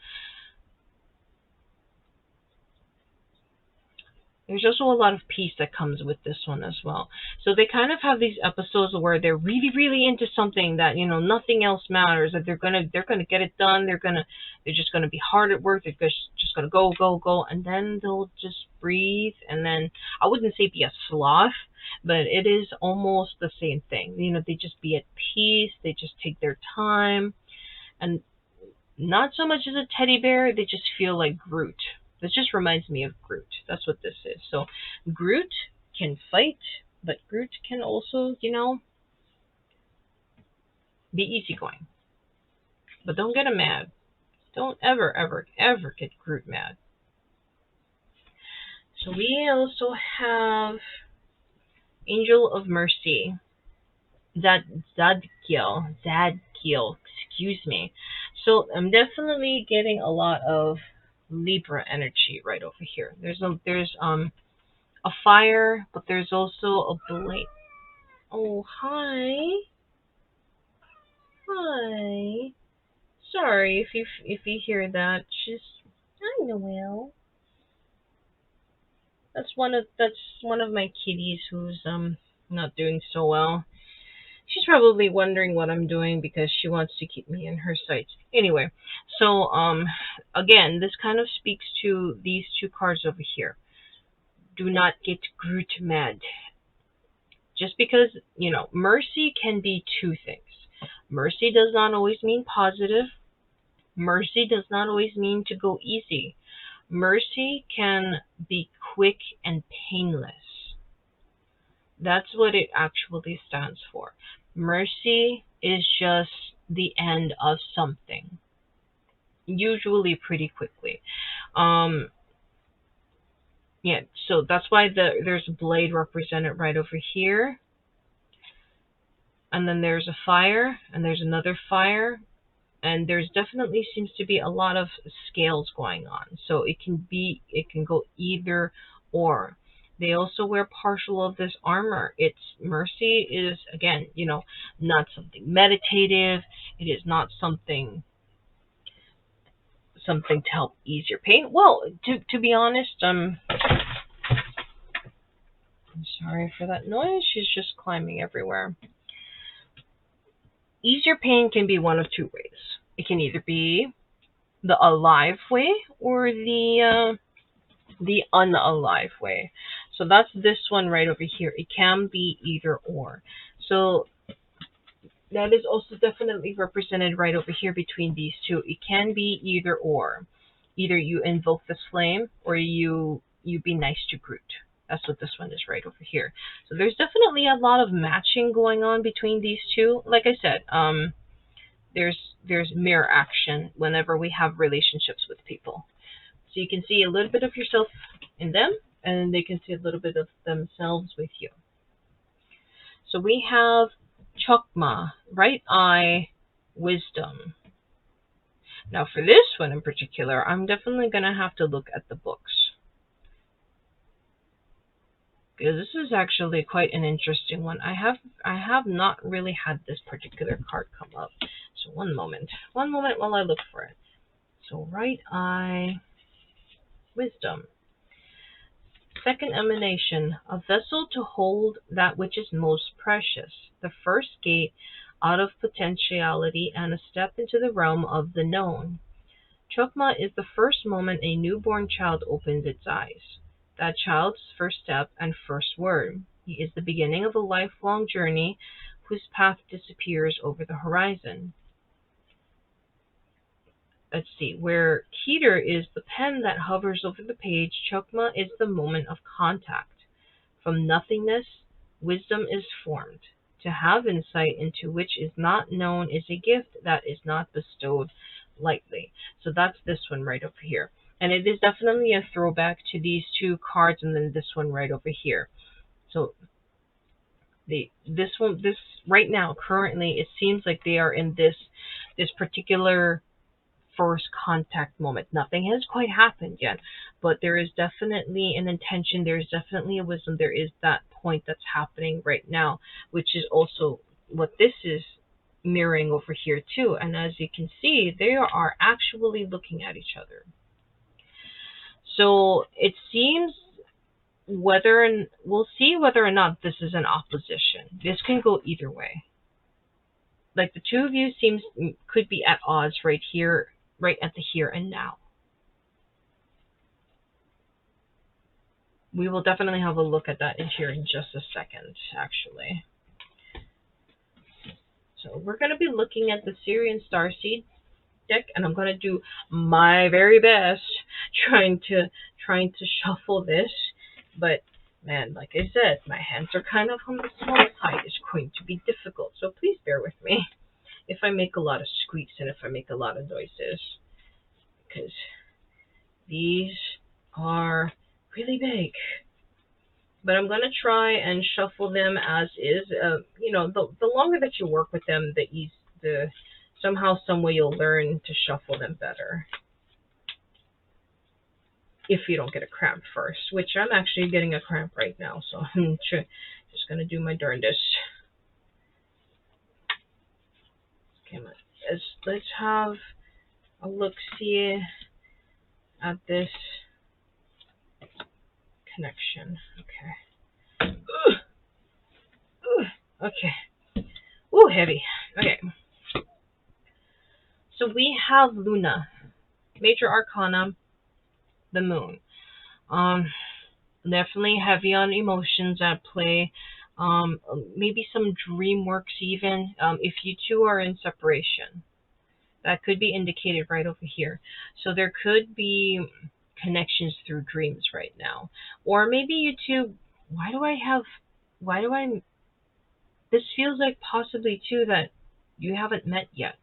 There's also a lot of peace that comes with this one as well. So they kind of have these episodes where they're really, really into something that nothing else matters. That they're gonna get it done. They're just gonna be hard at work. They're just gonna go, go, go, and then they'll just breathe. And then I wouldn't say be a sloth, but it is almost the same thing. They just be at peace. They just take their time, and not so much as a teddy bear. They just feel like Groot. This just reminds me of Groot. That's what this is. So Groot can fight, but Groot can also, be easygoing. But don't get him mad. Don't ever, ever, ever get Groot mad. So we also have Angel of Mercy. Zadkiel, excuse me. So I'm definitely getting a lot of Libra energy right over here. There's a fire, but there's also a blade. Oh, hi. Hi. Sorry if you hear that. She's Hi, Noelle. That's one of my kitties who's not doing so well. She's probably wondering what I'm doing because she wants to keep me in her sights. Anyway, so again, this kind of speaks to these two cards over here. Do not get Groot mad. Just because, mercy can be two things. Mercy does not always mean positive. Mercy does not always mean to go easy. Mercy can be quick and painless. That's what it actually stands for. Mercy is just the end of something, usually pretty quickly. Yeah, so that's why there's a blade represented right over here. And then there's a fire, and there's another fire, and there's definitely seems to be a lot of scales going on. So it can go either or. They also wear partial of this armor. Its mercy is again, not something meditative. It is not something to help ease your pain. Well, to be honest, I'm sorry for that noise. She's just climbing everywhere. Ease your pain can be one of two ways. It can either be the alive way or the unalive way. So that's this one right over here. It can be either or. So that is also definitely represented right over here between these two. It can be either or. Either you invoke this flame or you be nice to Groot. That's what this one is right over here. So there's definitely a lot of matching going on between these two. Like I said, there's mirror action whenever we have relationships with people. So you can see a little bit of yourself in them, and they can see a little bit of themselves with you. So we have Chokma, right eye, wisdom. Now for this one in particular, I'm definitely going to have to look at the books, because this is actually quite an interesting one. I have not really had this particular card come up. So one moment while I look for it. So right eye, wisdom. Second emanation, a vessel to hold that which is most precious. The first gate out of potentiality and a step into the realm of the known. Chokmah is the first moment a newborn child opens its eyes. That child's first step and first word. He is the beginning of a lifelong journey whose path disappears over the horizon. Let's see, where Keter is the pen that hovers over the page, Chokmah is the moment of contact. From nothingness, wisdom is formed. To have insight into which is not known is a gift that is not bestowed lightly. So that's this one right over here. And it is definitely a throwback to these two cards and then this one right over here. So this right now, currently, it seems like they are in this particular first contact moment. Nothing has quite happened yet, but there is definitely an intention, there is definitely a wisdom, there is that point that's happening right now, which is also what this is mirroring over here too. And as you can see, they are actually looking at each other. So it seems we'll see whether or not this is an opposition. This can go either way. Like the two of you could be at odds right here, right at the here and now. We will definitely have a look at that in here in just a second, actually. So we're going to be looking at the Syrian Starseed deck, and I'm going to do my very best trying to shuffle this. But man, like I said, my hands are kind of on the small side. It's going to be difficult, so please bear with me if I make a lot of squeaks and if I make a lot of noises, because these are really big. But I'm going to try and shuffle them as is. You know, the longer that you work with them, somehow, some way you'll learn to shuffle them better. If you don't get a cramp first, which I'm actually getting a cramp right now, so I'm just going to do my darndest. Okay, let's have a look-see at this connection. Okay. Okay. Ooh, heavy. Okay. So we have Luna, Major Arcana, the Moon. Definitely heavy on emotions at play. Maybe some dream works even. If you two are in separation, that could be indicated right over here. So there could be connections through dreams right now, or maybe you two. This feels like possibly too that you haven't met yet,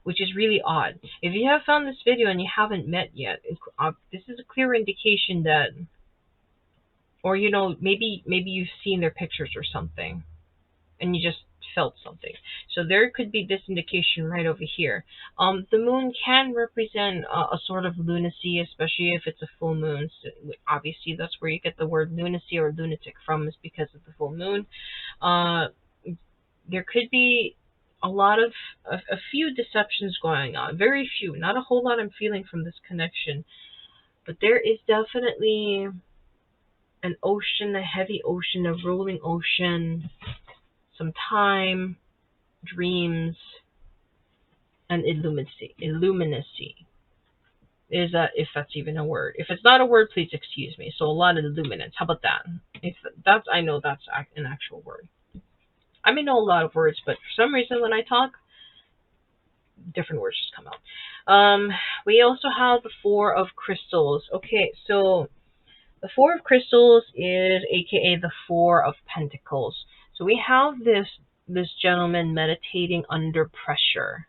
which is really odd. If you have found this video and you haven't met yet, this is a clear indication that, or you know, maybe you've seen their pictures or something, and you just felt something. So there could be this indication right over here. The moon can represent a sort of lunacy, especially if it's a full moon. So obviously, that's where you get the word lunacy or lunatic from, is because of the full moon. There could be a few deceptions going on. Very few, not a whole lot I'm feeling from this connection. But there is definitely an ocean, a heavy ocean, a rolling ocean, some time, dreams, and illuminacy. Is that, if that's even a word? If it's not a word, please excuse me. So a lot of illuminance. How about that? If that's, I know that's an actual word. I may know a lot of words, but for some reason when I talk, different words just come out. We also have the Four of Crystals. Okay, so the Four of Crystals is aka the Four of Pentacles. So we have this gentleman meditating under pressure,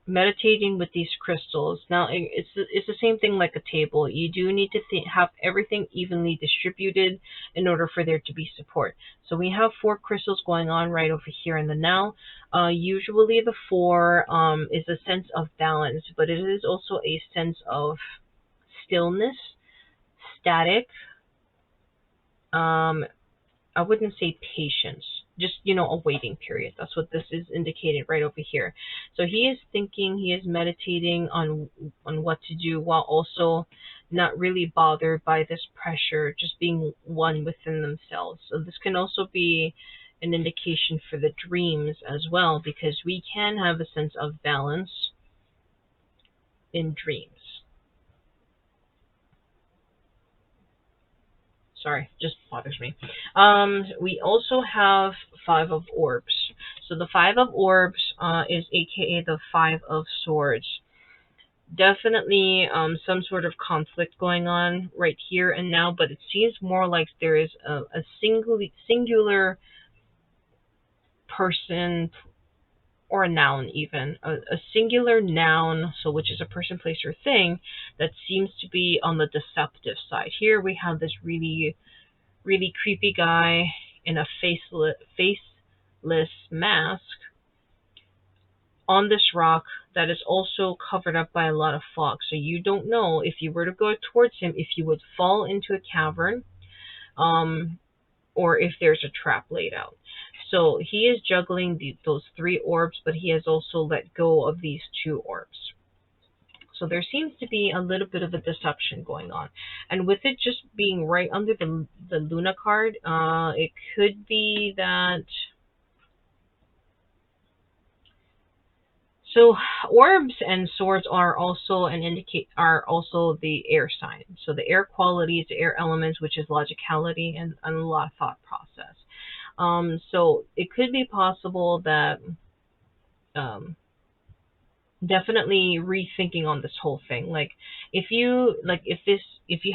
meditating with these crystals. Now it's the same thing like a table. You do need to have everything evenly distributed in order for there to be support. So we have 4 crystals going on right over here in the now. Usually the 4 is a sense of balance, but it is also a sense of stillness, static. I wouldn't say patience, just, a waiting period. That's what this is indicating right over here. So he is thinking, he is meditating on what to do, while also not really bothered by this pressure, just being one within themselves. So this can also be an indication for the dreams as well, because we can have a sense of balance in dreams. Sorry, just bothers me. We also have Five of Orbs. So the Five of Orbs is aka the Five of Swords. Definitely some sort of conflict going on right here and now, but it seems more like there is a singular person, or a noun even, a singular noun, so which is a person, place, or thing, that seems to be on the deceptive side. Here we have this really creepy guy in a faceless mask on this rock that is also covered up by a lot of fog. So you don't know, if you were to go towards him, if you would fall into a cavern, or if there's a trap laid out. So he is juggling those three orbs, but he has also let go of these two orbs. So there seems to be a little bit of a deception going on. And with it just being right under the Luna card, it could be that... So orbs and swords are also also the air sign. So the air qualities, the air elements, which is logicality and a lot of thought process. So it could be possible that definitely rethinking on this whole thing. Like if you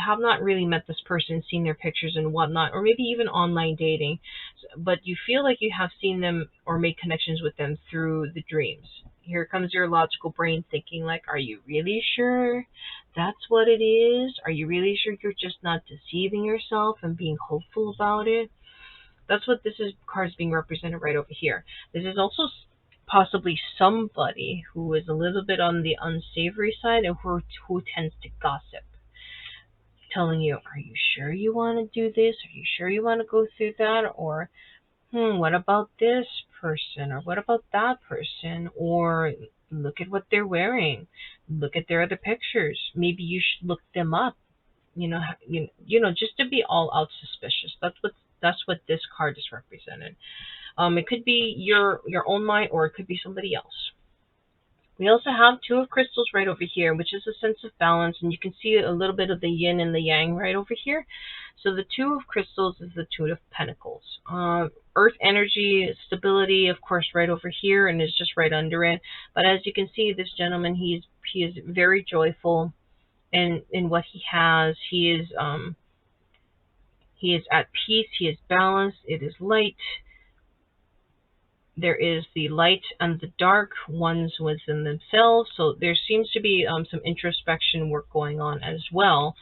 have not really met this person, seen their pictures and whatnot, or maybe even online dating, but you feel like you have seen them or made connections with them through the dreams. Here comes your logical brain thinking like, are you really sure that's what it is? Are you really sure you're just not deceiving yourself and being hopeful about it? That's what this card's being represented right over here. This is also possibly somebody who is a little bit on the unsavory side and who tends to gossip, telling you, are you sure you want to do this? Are you sure you want to go through that? Or, what about this person? Or what about that person? Or look at what they're wearing. Look at their other pictures. Maybe you should look them up. Just to be all out suspicious. That's what this card is represented. It could be your own mind, or it could be somebody else. We also have Two of Crystals right over here, which is a sense of balance, and you can see a little bit of the yin and the yang right over here. So the Two of Crystals is the Two of Pentacles. Earth energy, stability, of course, right over here, and is just right under it. But as you can see, this gentleman, he is very joyful in what he has. He is at peace. He is balanced. It is light. There is the light and the dark ones within themselves. So there seems to be some introspection work going on as well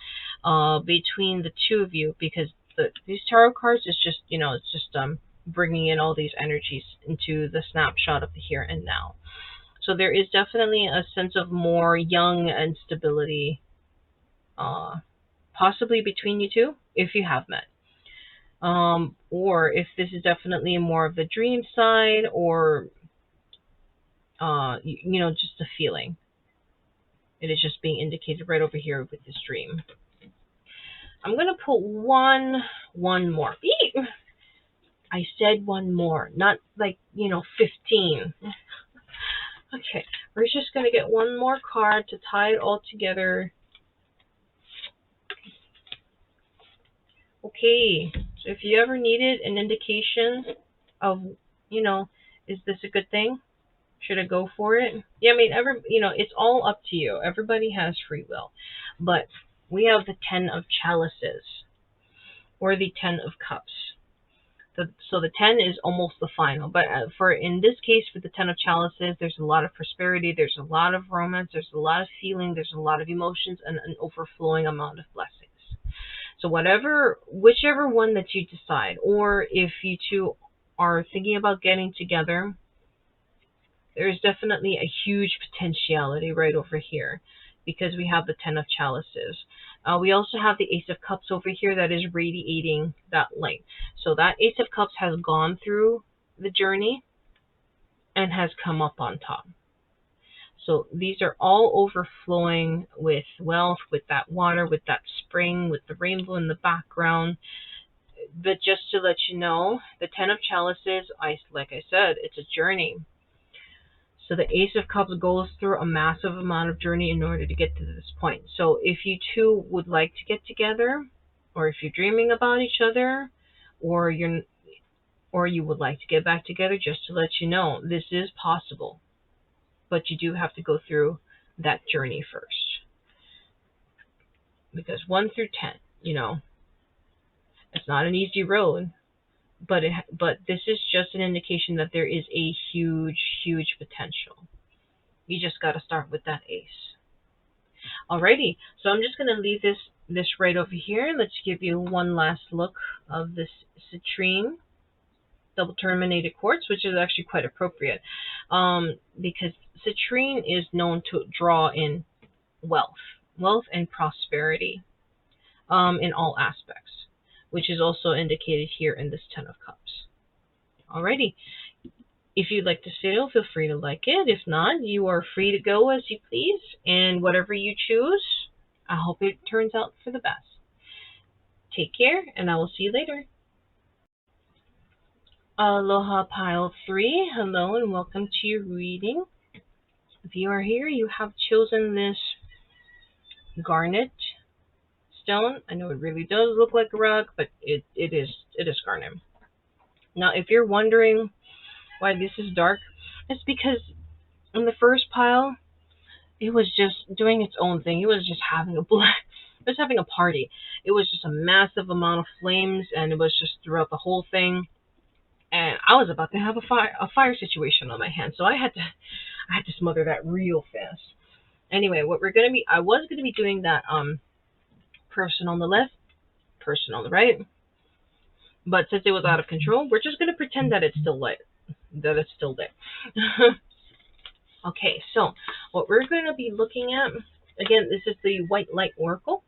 between the two of you, because these tarot cards is just, it's just bringing in all these energies into the snapshot of the here and now. So there is definitely a sense of more young and stability, possibly between you two, if you have met. Or if this is definitely more of the dream side, or, just a feeling. It is just being indicated right over here with this dream. I'm going to put one more. Eee! I said one more, not like, 15. Okay, we're just going to get one more card to tie it all together. Okay, so if you ever needed an indication of, is this a good thing? Should I go for it? Yeah, I mean, it's all up to you. Everybody has free will. But we have the 10 of Chalices, or the 10 of Cups. So the 10 is almost the final. But in this case, for the 10 of Chalices, there's a lot of prosperity, there's a lot of romance, there's a lot of feeling, there's a lot of emotions, and an overflowing amount of blessings. So whichever one that you decide, or if you two are thinking about getting together, there's definitely a huge potentiality right over here, because we have the 10 of Chalices. We also have the Ace of Cups over here that is radiating that light. So that Ace of Cups has gone through the journey and has come up on top. So these are all overflowing with wealth, with that water, with that spring, with the rainbow in the background. But just to let you know, the Ten of Chalices, like I said, it's a journey. So the Ace of Cups goes through a massive amount of journey in order to get to this point. So if you two would like to get together, or if you're dreaming about each other, or you would like to get back together, just to let you know, this is possible. But you do have to go through that journey first. Because 1 through 10, it's not an easy road, but this is just an indication that there is a huge, huge potential. You just got to start with that ace. Alrighty, so I'm just going to leave this right over here. Let's give you one last look of this Citrine double terminated quartz, which is actually quite appropriate, because Citrine is known to draw in wealth and prosperity, in all aspects, which is also indicated here in this Ten of Cups. Alrighty, if you'd like to sit, feel free to like it. If not, you are free to go as you please, and whatever you choose, I hope it turns out for the best. Take care, and I will see you later. Aloha Pile 3, hello and welcome to your reading. If you are here, you have chosen this Garnet stone. I know it really does look like a rock, but it is Garnet. Now, if you're wondering why this is dark, it's because in the first pile, it was just doing its own thing. It was just having it was having a party. It was just a massive amount of flames, and it was just throughout the whole thing. And I was about to have a fire situation on my hands, so I had to smother that real fast. Anyway, I was gonna be doing that person on the left, person on the right, but since it was out of control, we're just gonna pretend that it's still lit, that it's still there. Okay, so what we're gonna be looking at, again, this is the White Light Oracle,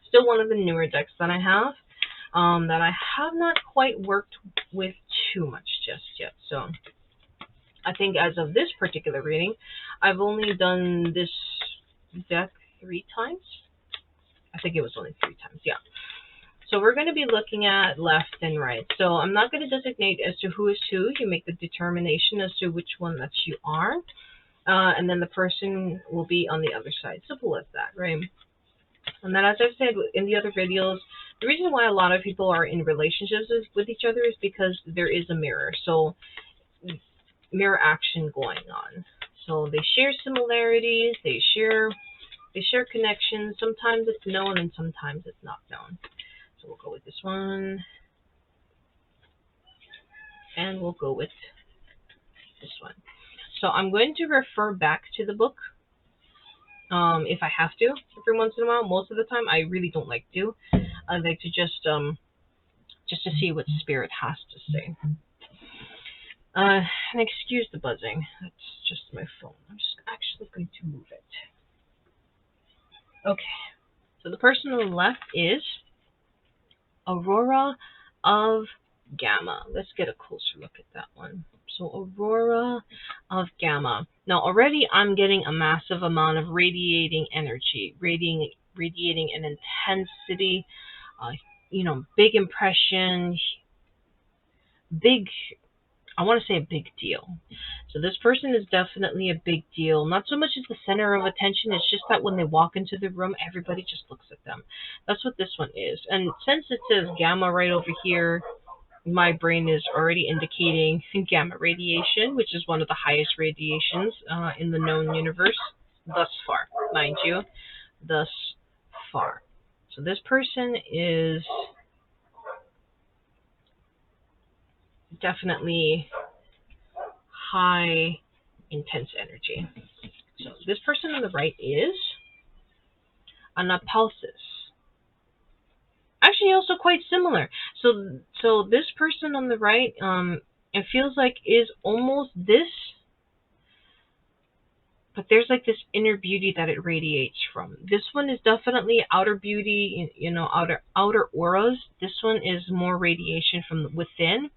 still one of the newer decks that I have. That I have not quite worked with too much just yet. So I think as of this particular reading, I've only done this deck 3 times. I think it was only 3 times, yeah. So we're going to be looking at left and right. So I'm not going to designate as to who is who. You make the determination as to which one that you are. And then the person will be on the other side. Simple as that, right? And then, as I've said in the other videos, the reason why a lot of people are in relationships with each other is because there is a mirror. So, mirror action going on. So they share similarities, they share connections. Sometimes it's known and sometimes it's not known. So we'll go with this one. And we'll go with this one. So I'm going to refer back to the book. If I have to, every once in a while. Most of the time, I really don't like to. I like to just to see what Spirit has to say. And excuse the buzzing. That's just my phone. I'm just actually going to move it. Okay. So the person on the left is Aurora of Gamma. Let's get a closer look at that one. So Aurora of Gamma. Now already I'm getting a massive amount of radiating energy, radiating an intensity, big impression, I want to say a big deal. So this person is definitely a big deal. Not so much as the center of attention, it's just that when they walk into the room, everybody just looks at them. That's what this one is. And since it says Gamma right over here, my brain is already indicating gamma radiation, which is one of the highest radiations in the known universe thus far, mind you, thus far. So this person is definitely high, intense energy. So this person on the right is Anapalsis. Actually, also quite similar. So this person on the right, it feels like is almost this, but there's like this inner beauty that it radiates from. This one is definitely outer beauty, outer auras. This one is more radiation from within.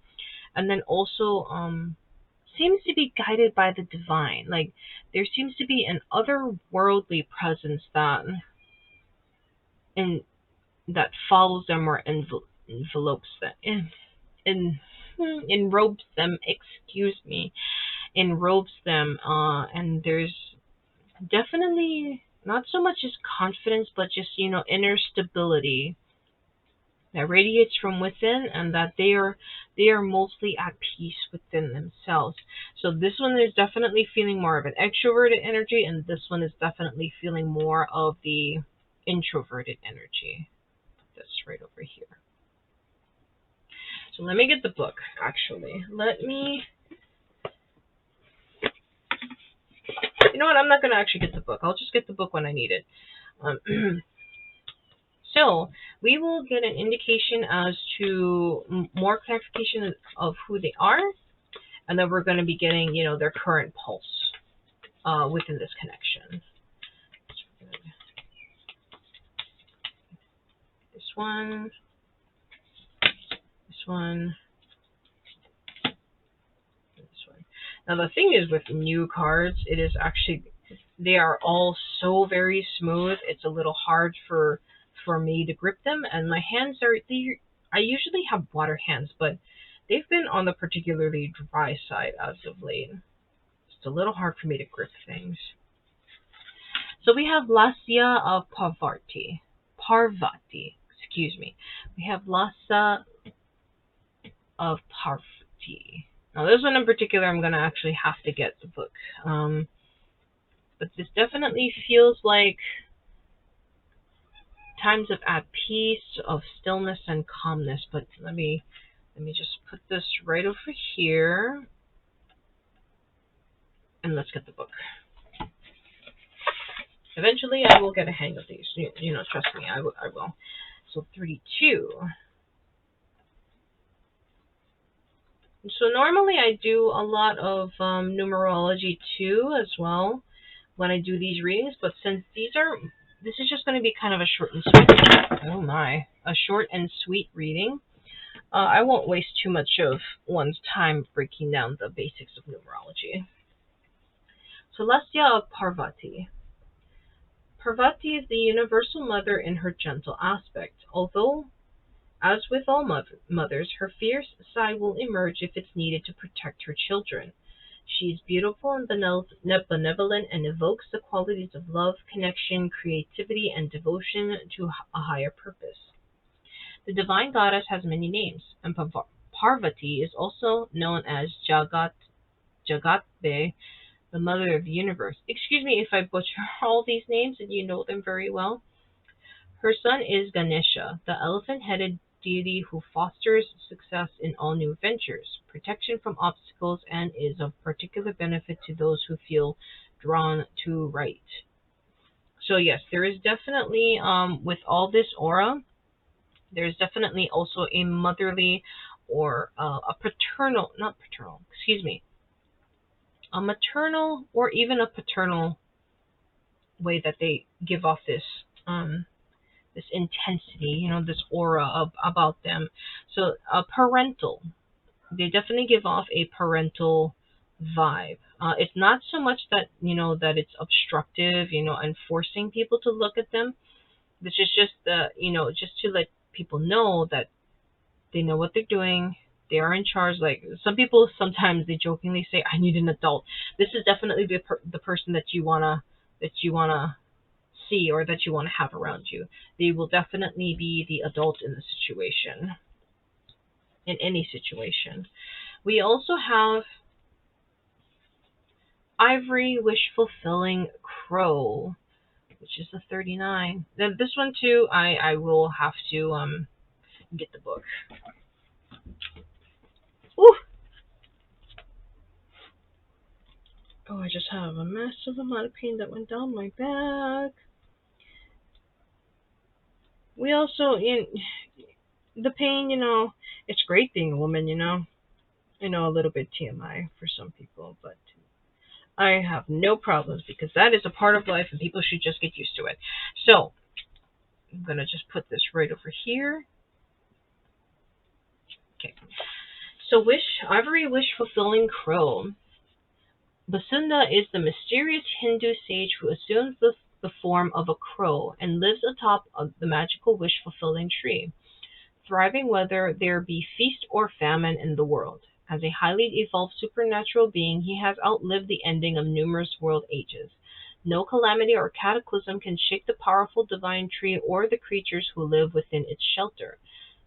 and then also seems to be guided by the divine. Like there seems to be an otherworldly presence that and that follows them or envelopes them in enrobes them. Excuse me, enrobes them. And there's definitely not so much as confidence, but just inner stability that radiates from within, and that they are mostly at peace within themselves. So this one is definitely feeling more of an extroverted energy, and this one is definitely feeling more of the introverted energy. That's right over here. So let me get the book, actually. You know what? I'm not going to actually get the book. I'll just get the book when I need it. So we will get an indication as to more clarification of who they are, and then we're going to be getting, their current pulse within this connection. This one, this one, this one. Now the thing is with new cards, it is actually, they are all so very smooth. It's a little hard for me to grip them, and my hands I usually have water hands, but they've been on the particularly dry side as of late. It's a little hard for me to grip things. So we have Lasya of Parvati. Excuse me. We have Lhasa of Parvati. Now this one in particular, I'm going to actually have to get the book. But this definitely feels like times of at peace, of stillness and calmness. But let me just put this right over here, and let's get the book. Eventually, I will get a hang of these. Trust me, I will. So 32. So normally I do a lot of numerology too as well when I do these readings, but since this is just going to be kind of a short and sweet. A short and sweet reading. I won't waste too much of one's time breaking down the basics of numerology. So Lasya of Parvati. Parvati is the universal mother in her gentle aspect. Although, as with all mothers, her fierce side will emerge if it's needed to protect her children. She is beautiful and benevolent and evokes the qualities of love, connection, creativity, and devotion to a higher purpose. The divine goddess has many names, and Parvati is also known as Jagatbe, the mother of the universe. Excuse me if I butcher all these names and you know them very well. Her son is Ganesha, the elephant-headed deity who fosters success in all new ventures, protection from obstacles, and is of particular benefit to those who feel drawn to right. So yes, there is definitely, with all this aura, there's definitely also a motherly or a maternal or even a paternal way that they give off this this intensity, this aura about them. So parental, they definitely give off a parental vibe. It's not so much that that it's obstructive, and forcing people to look at them. This is just just to let people know that they know what they're doing. They are in charge. Like some people, sometimes they jokingly say, "I need an adult." This is definitely the person that you wanna see or that you want to have around you. They will definitely be the adult in the situation, in any situation. We also have Ivory Wish Fulfilling Crow, which is the 39. Then this one too, I will have to get the book. Ooh. Oh, I just have a massive amount of pain that went down my back. We also, the pain, it's great being a woman, I know a little bit TMI for some people, but I have no problems because that is a part of life and people should just get used to it. So, I'm going to just put this right over here. Okay. So ivory wish fulfilling crow. Basunda is the mysterious Hindu sage who assumes the form of a crow and lives atop of the magical wish fulfilling tree, thriving whether there be feast or famine in the world. As a highly evolved supernatural being, he has outlived the ending of numerous world ages. No calamity or cataclysm can shake the powerful divine tree or the creatures who live within its shelter.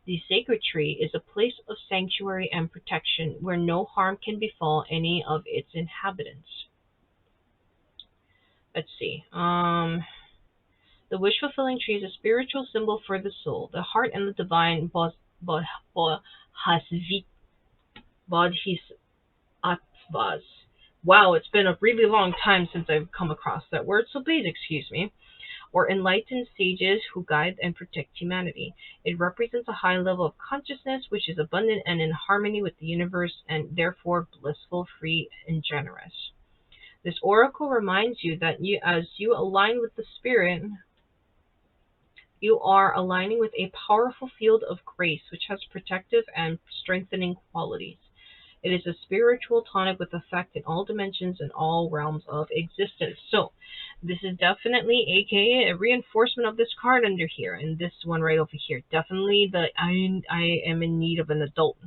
The sacred tree is a place of sanctuary and protection where no harm can befall any of its inhabitants. Let's see. The wish fulfilling tree is a spiritual symbol for the soul, the heart, and the divine bodhisattvas. Wow, it's been a really long time since I've come across that word, so please excuse me. Or enlightened sages who guide and protect humanity. It represents a high level of consciousness which is abundant and in harmony with the universe and therefore blissful, free, and generous. This oracle reminds you that as you align with the spirit, you are aligning with a powerful field of grace which has protective and strengthening qualities. It is a spiritual tonic with effect in all dimensions and all realms of existence. So, this is definitely, aka, a reinforcement of this card under here, and this one right over here. Definitely the I am in need of an adult.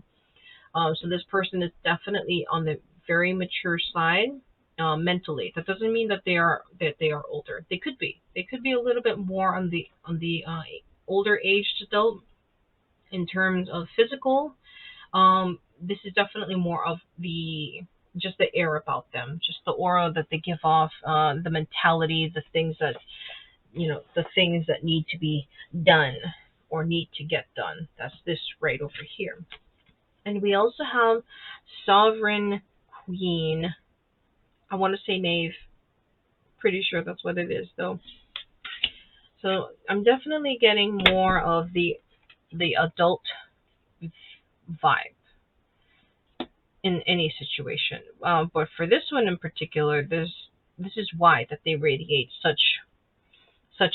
So this person is definitely on the very mature side mentally. That doesn't mean that they are older. They could be. They could be a little bit more on the older aged adult in terms of physical. This is definitely more of just the air about them, just the aura that they give off, the mentality, the things that the things that need to be done or need to get done. That's this right over here. And we also have Sovereign Queen. I want to say Maeve. Pretty sure that's what it is though. So I'm definitely getting more of the adult vibe in any situation. But for this one in particular, this is why that they radiate such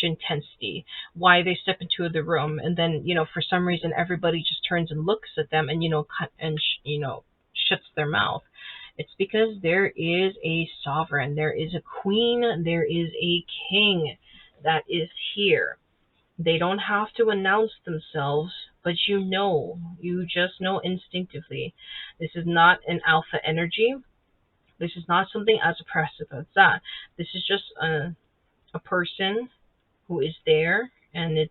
intensity. Why they step into the room and then for some reason everybody just turns and looks at them and shuts their mouth. It's because there is a sovereign, there is a queen, there is a king that is here. They don't have to announce themselves, but you just know instinctively. This is not an alpha energy. This is not something as oppressive as that. This is just a person who is there, and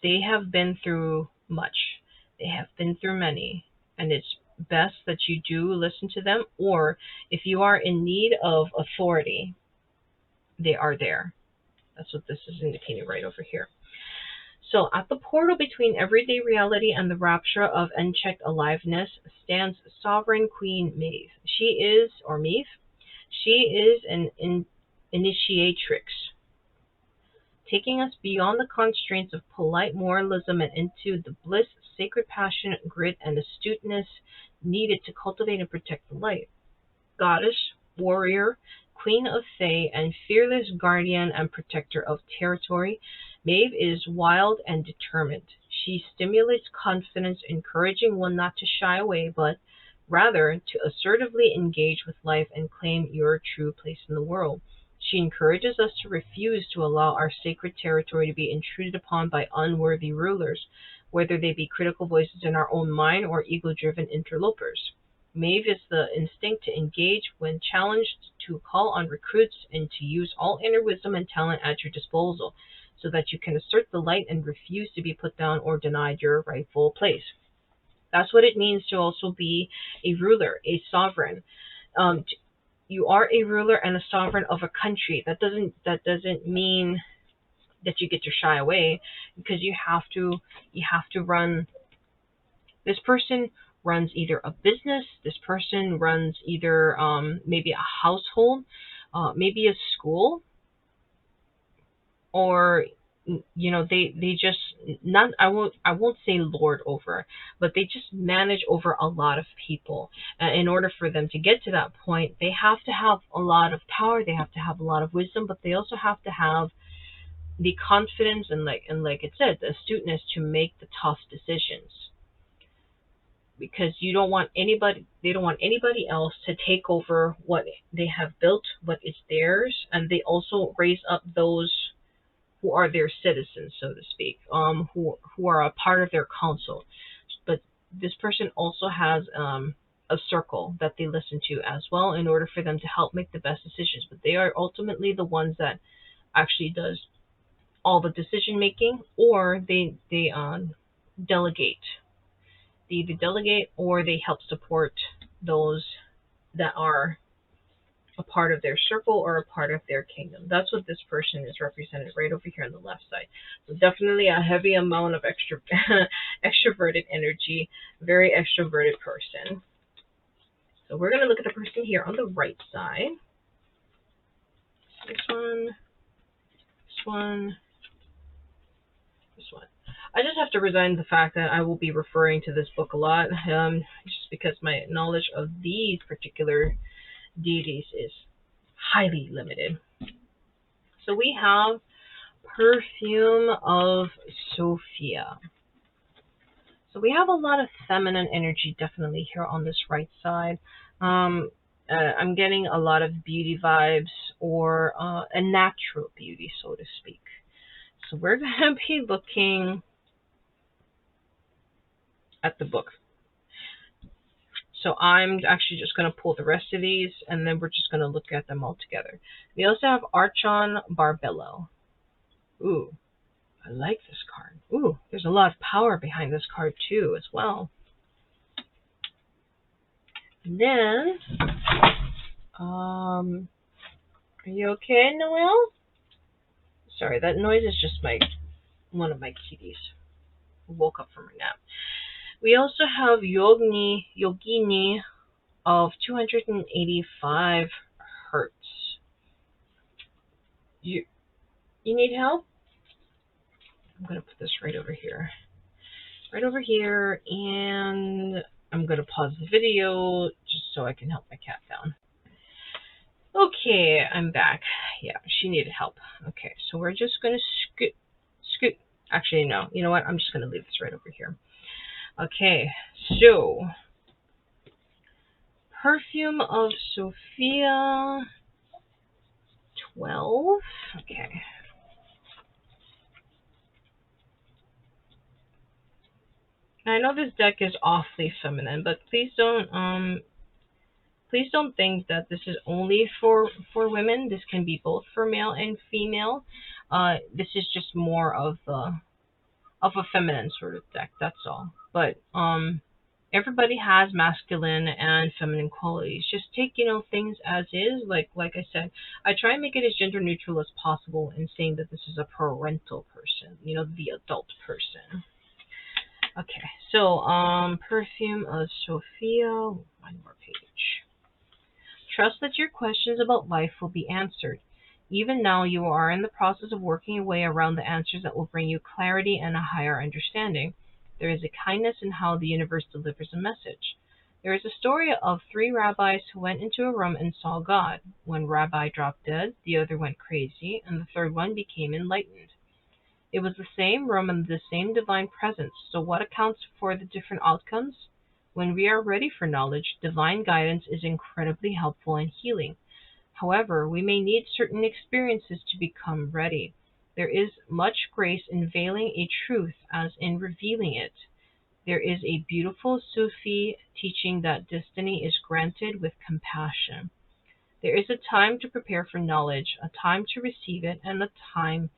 they have been through much. They have been through many, and it's best that you do listen to them, or if you are in need of authority, they are there. That's what this is indicating right over here. So at the portal between everyday reality and the rapture of unchecked aliveness stands Sovereign Queen Maeve. She is an initiatrix, taking us beyond the constraints of polite moralism and into the bliss, sacred passion, grit, and astuteness needed to cultivate and protect the light. Goddess, warrior, queen of Fae, and fearless guardian and protector of territory, Maeve is wild and determined. She stimulates confidence, encouraging one not to shy away, but rather to assertively engage with life and claim your true place in the world. She encourages us to refuse to allow our sacred territory to be intruded upon by unworthy rulers, whether they be critical voices in our own mind or ego-driven interlopers. Maeve is the instinct to engage when challenged, to call on recruits, and to use all inner wisdom and talent at your disposal, so that you can assert the light and refuse to be put down or denied your rightful place. That's what it means to also be a ruler, a sovereign. You are a ruler and a sovereign of a country. That doesn't mean that you get to shy away, because you have to run. This person runs either a business. This person runs either maybe a household, maybe a school, or they just not I won't say lord over, but they just manage over a lot of people. In order for them to get to that point, they have to have a lot of power, they have to have a lot of wisdom, but they also have to have the confidence and like it said, the astuteness to make the tough decisions. because you don't want anybody, they don't want anybody else to take over what they have built, what is theirs, and they also raise up those who are their citizens, so to speak, who are a part of their council. But this person also has a circle that they listen to as well in order for them to help make the best decisions. But they are ultimately the ones that actually does all the decision making, or they delegate. They either delegate or they help support those that are a part of their circle or a part of their kingdom. That's what this person is represented right over here on the left side. So definitely a heavy amount of extroverted energy, very extroverted person. So we're going to look at the person here on the right side. This one, this one, this one. I just have to resign the fact that I will be referring to this book a lot, just because my knowledge of these particular deities is highly limited. So we have Perfume of Sophia. So we have a lot of feminine energy definitely here on this right side. I'm getting a lot of beauty vibes, or a natural beauty, so to speak. So we're going to be looking at the book. So I'm actually just going to pull the rest of these, and then we're just going to look at them all together. We also have Archon Barbello. Ooh, I like this card. Ooh, there's a lot of power behind this card too, as well. And then, are you okay, Noelle? Sorry, that noise is just one of my kitties who woke up from her nap. We also have Yogini of 285 hertz. You need help? I'm going to put this right over here. Right over here, and I'm going to pause the video just so I can help my cat down. Okay, I'm back. Yeah, she needed help. Okay, so we're just going to scoot. Actually, no. You know what? I'm just going to leave this right over here. Okay, so Perfume of Sophia 12. Okay. I know this deck is awfully feminine, but please don't think that this is only for women. This can be both for male and female. This is just more of a feminine sort of deck. That's all. But everybody has masculine and feminine qualities. Just take things as is. Like I said, I try and make it as gender neutral as possible in saying that this is a parental person. The adult person. Okay, so Perfume of Sophia, one more page. Trust that your questions about life will be answered. Even now, you are in the process of working your way around the answers that will bring you clarity and a higher understanding. There is a kindness in how the universe delivers a message. There is a story of 3 rabbis who went into a room and saw God. One rabbi dropped dead, the other went crazy, and the third one became enlightened. It was the same room and the same divine presence, so what accounts for the different outcomes? When we are ready for knowledge, divine guidance is incredibly helpful and healing. However, we may need certain experiences to become ready. There is much grace in veiling a truth as in revealing it. There is a beautiful Sufi teaching that destiny is granted with compassion. There is a time to prepare for knowledge, a time to receive it, and a time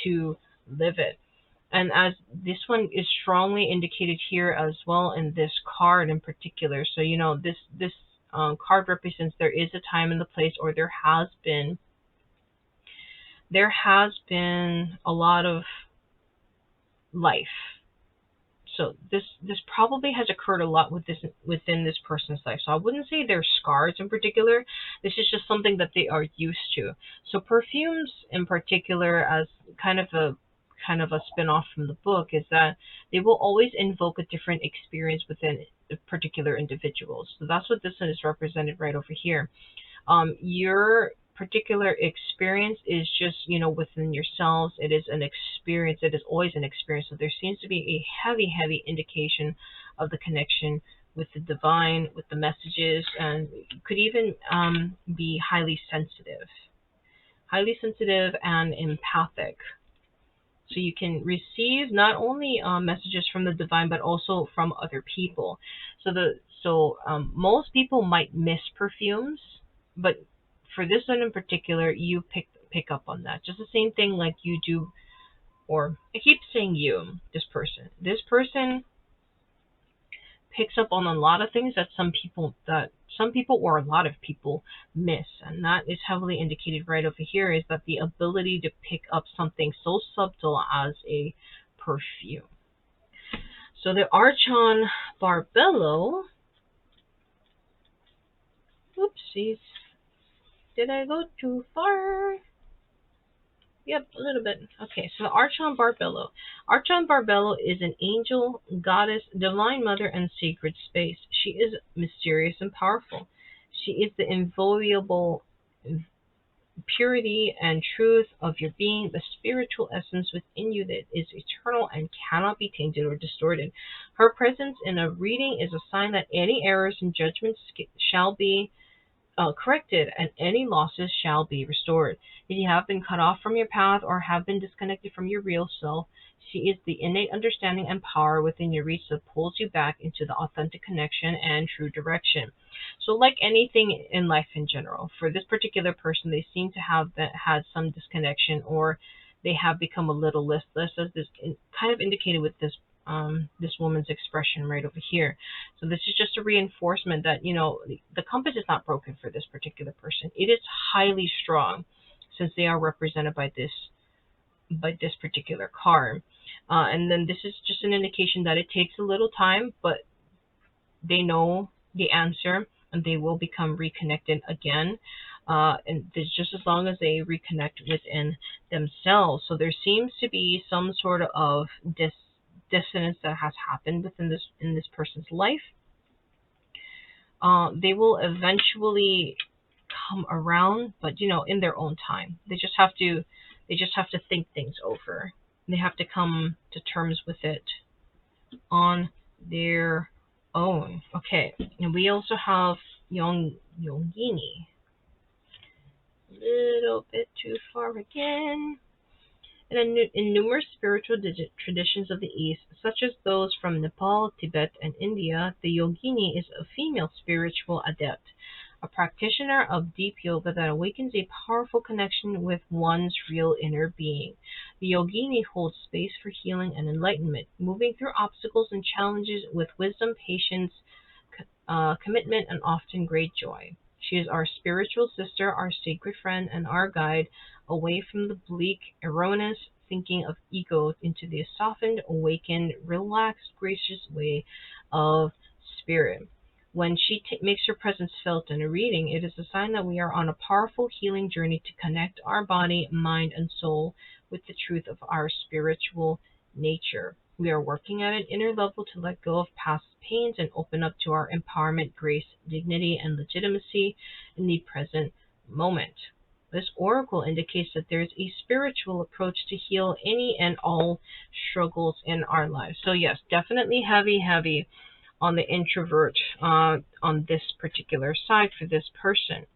to live it. And as this one is strongly indicated here as well in this card in particular, so this card represents there is a time and the place, or there has been a lot of life. So this probably has occurred a lot within this person's life. So I wouldn't say they're scars in particular. This is just something that they are used to. So perfumes in particular, as kind of a spin-off from the book, is that they will always invoke a different experience within particular individuals. So that's what this one is represented right over here. Your particular experience is just, within yourselves. It is an experience. It is always an experience. So there seems to be a heavy indication of the connection with the divine, with the messages, and could even be highly sensitive and empathic. So you can receive not only messages from the divine, but also from other people. Most people might miss perfumes, but for this one in particular, you pick up on that. Just the same thing like you do, or I keep saying you. This person. This person picks up on a lot of things that some people or a lot of people miss, and that is heavily indicated right over here, is that the ability to pick up something so subtle as a perfume. So the Archon Barbello, oopsies, did I go too far? Yep, a little bit. Okay, so Archon Barbello. Archon Barbello is an angel, goddess, divine mother, and sacred space. She is mysterious and powerful. She is the inviolable purity and truth of your being, the spiritual essence within you that is eternal and cannot be tainted or distorted. Her presence in a reading is a sign that any errors and judgments shall be corrected, and any losses shall be restored. If you have been cut off from your path or have been disconnected from your real self, she is the innate understanding and power within your reach that pulls you back into the authentic connection and true direction. So, like anything in life in general, for this particular person, they seem to have had some disconnection, or they have become a little listless, as this kind of indicated with this woman's expression right over here. So this is just a reinforcement that, the compass is not broken for this particular person. It is highly strong, since they are represented by this particular card. And then this is just an indication that it takes a little time, but they know the answer and they will become reconnected again. And it's just as long as they reconnect within themselves. So there seems to be some sort of dissonance that has happened within this person's life. They will eventually come around, but in their own time. They just have to think things over. They have to come to terms with it on their own. Okay, and we also have Yongini. A little bit too far again. In numerous spiritual traditions of the East, such as those from Nepal, Tibet, and India, the yogini is a female spiritual adept, a practitioner of deep yoga that awakens a powerful connection with one's real inner being. The yogini holds space for healing and enlightenment, moving through obstacles and challenges with wisdom, patience, commitment, and often great joy. She is our spiritual sister, our sacred friend, and our guide away from the bleak, erroneous thinking of ego into the softened, awakened, relaxed, gracious way of spirit. When she makes her presence felt in a reading, it is a sign that we are on a powerful healing journey to connect our body, mind, and soul with the truth of our spiritual nature. We are working at an inner level to let go of past pains and open up to our empowerment, grace, dignity, and legitimacy in the present moment. This oracle indicates that there is a spiritual approach to heal any and all struggles in our lives. So yes, definitely heavy on the introvert on this particular side for this person.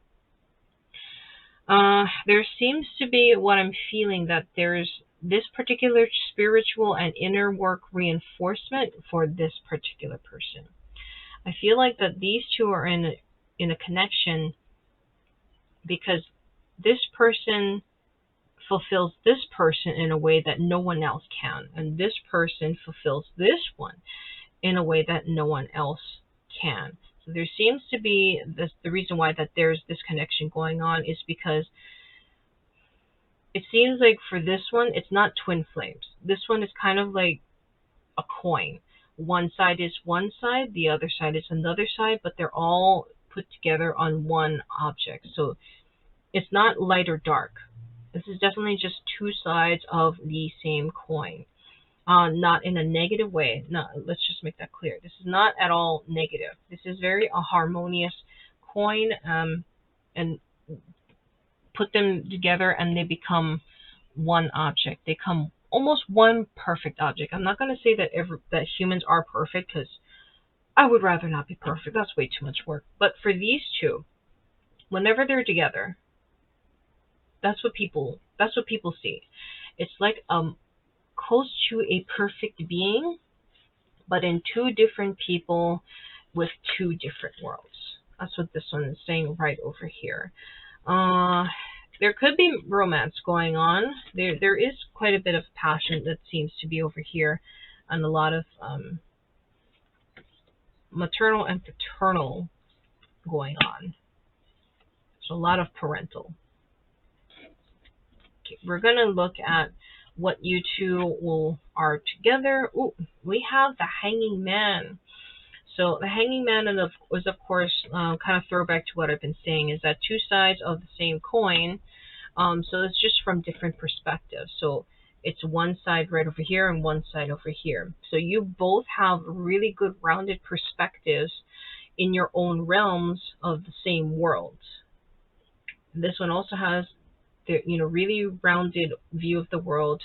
There seems to be what I'm feeling, that there's this particular spiritual and inner work reinforcement for this particular person. I feel like that these two are in a connection because this person fulfills this person in a way that no one else can, and this person fulfills this one in a way that no one else can. So there seems to be the reason why that there's this connection going on is because it seems like for this one, it's not twin flames. This one is kind of like a coin. One side is one side, the other side is another side, but they're all put together on one object. So it's not light or dark. This is definitely just two sides of the same coin. Not in a negative way. No, let's just make that clear. This is not at all negative. This is very a harmonious coin, and put them together and they become one object. They come almost one perfect object. I'm not going to say that that humans are perfect, because I would rather not be perfect. That's way too much work. But for these two, whenever they're together, that's what people see. It's like close to a perfect being, but in two different people with two different worlds. That's what this one is saying right over here. Uh, there could be romance going on. There is quite a bit of passion that seems to be over here, and a lot of maternal and paternal going on. So a lot of parental. Okay, we're gonna look at what you two are together. Ooh, we have the Hanging Man. So the Hanging Man is of course kind of throwback to what I've been saying, is that two sides of the same coin. So it's just from different perspectives. So it's one side right over here and one side over here. So you both have really good rounded perspectives in your own realms of the same world. This one also has the really rounded view of the world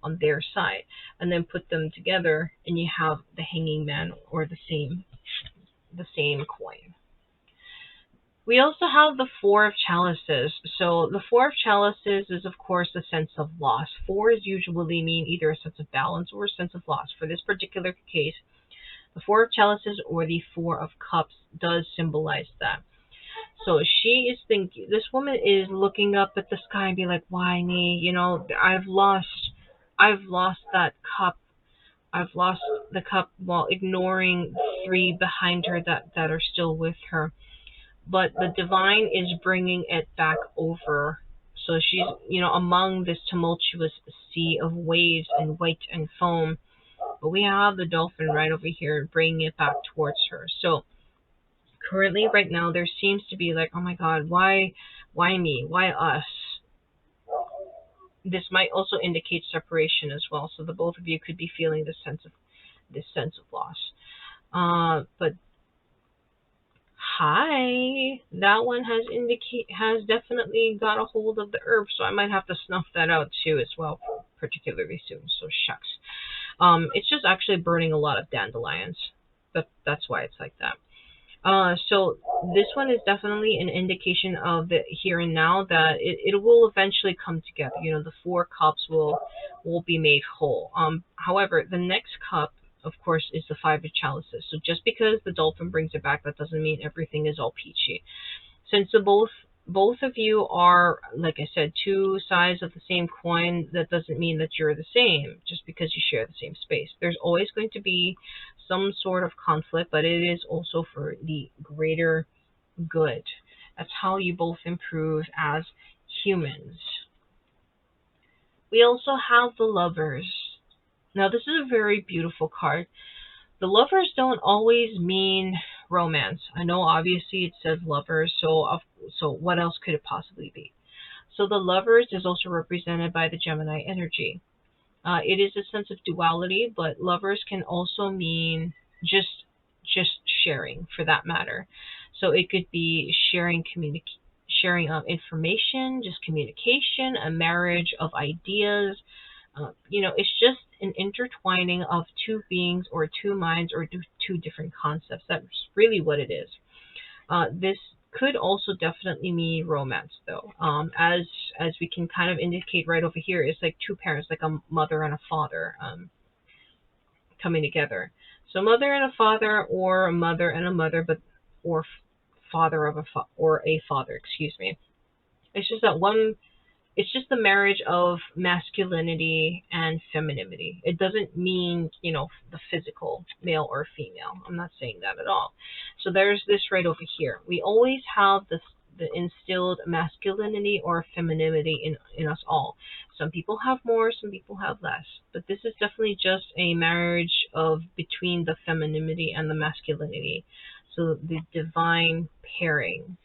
on their side, and then put them together and you have the Hanging Man, or the same coin. We also have the Four of Chalices. So the Four of Chalices is, of course, a sense of loss. Fours usually mean either a sense of balance or a sense of loss. For this particular case, the Four of Chalices or the Four of Cups does symbolize that. So she is thinking, this woman is looking up at the sky and be like, why me? I've lost that cup. I've lost the cup, while ignoring three behind her that are still with her. But the divine is bringing it back over. So she's, among this tumultuous sea of waves and white and foam. But we have the dolphin right over here bringing it back towards her. So currently, right now, there seems to be like, oh my God, why me? Why us? This might also indicate separation as well. So the both of you could be feeling this sense of loss. But hi, that one has definitely got a hold of the herb, so I might have to snuff that out too as well, particularly soon. So shucks. It's just actually burning a lot of dandelions. That's why it's like that. So this one is definitely an indication of the here and now, that it will eventually come together. The four cups will be made whole. However, the next cup, of course, is the Five of Chalices. So just because the dolphin brings it back, that doesn't mean everything is all peachy. Since both of you are, like I said, two sides of the same coin, that doesn't mean that you're the same just because you share the same space. There's always going to be some sort of conflict, but it is also for the greater good. That's how you both improve as humans. We also have the Lovers. Now, this is a very beautiful card. The Lovers don't always mean romance. I know obviously it says lovers, so what else could it possibly be? So the Lovers is also represented by the Gemini energy. It is a sense of duality, but lovers can also mean just sharing, for that matter. So it could be sharing information, just communication, a marriage of ideas. It's just an intertwining of two beings or two minds or two different concepts. That's really what it is. This could also definitely mean romance, though. As we can kind of indicate right over here, it's like two parents, like a mother and a father, coming together. So mother and a father, or a mother and a mother, or father of or a father. Excuse me. It's just that one. It's just the marriage of masculinity and femininity. It doesn't mean, the physical, male or female. I'm not saying that at all. So there's this right over here. We always have the instilled masculinity or femininity in us all. Some people have more, some people have less. But this is definitely just a marriage of between the femininity and the masculinity. So the divine pairing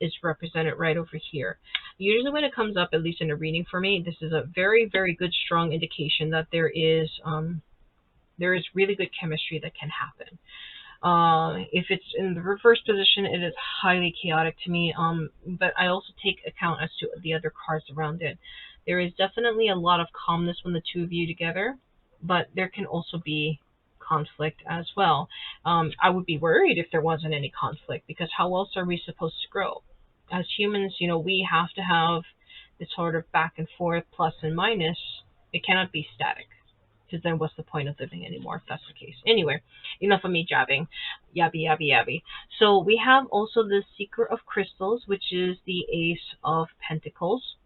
is represented right over here. Usually when it comes up, at least in a reading for me, this is a very, very good, strong indication that there is really good chemistry that can happen. If it's in the reverse position, it is highly chaotic to me. But I also take account as to the other cards around it. There is definitely a lot of calmness when the two of you together, but there can also be conflict as well. I would be worried if there wasn't any conflict, because how else are we supposed to grow? As humans, we have to have this sort of back and forth, plus and minus. It cannot be static, because then what's the point of living anymore if that's the case? Anyway, enough of me jabbing. Yabby, yabby, yabby. So we have also the Seeker of Crystals, which is the Ace of Pentacles.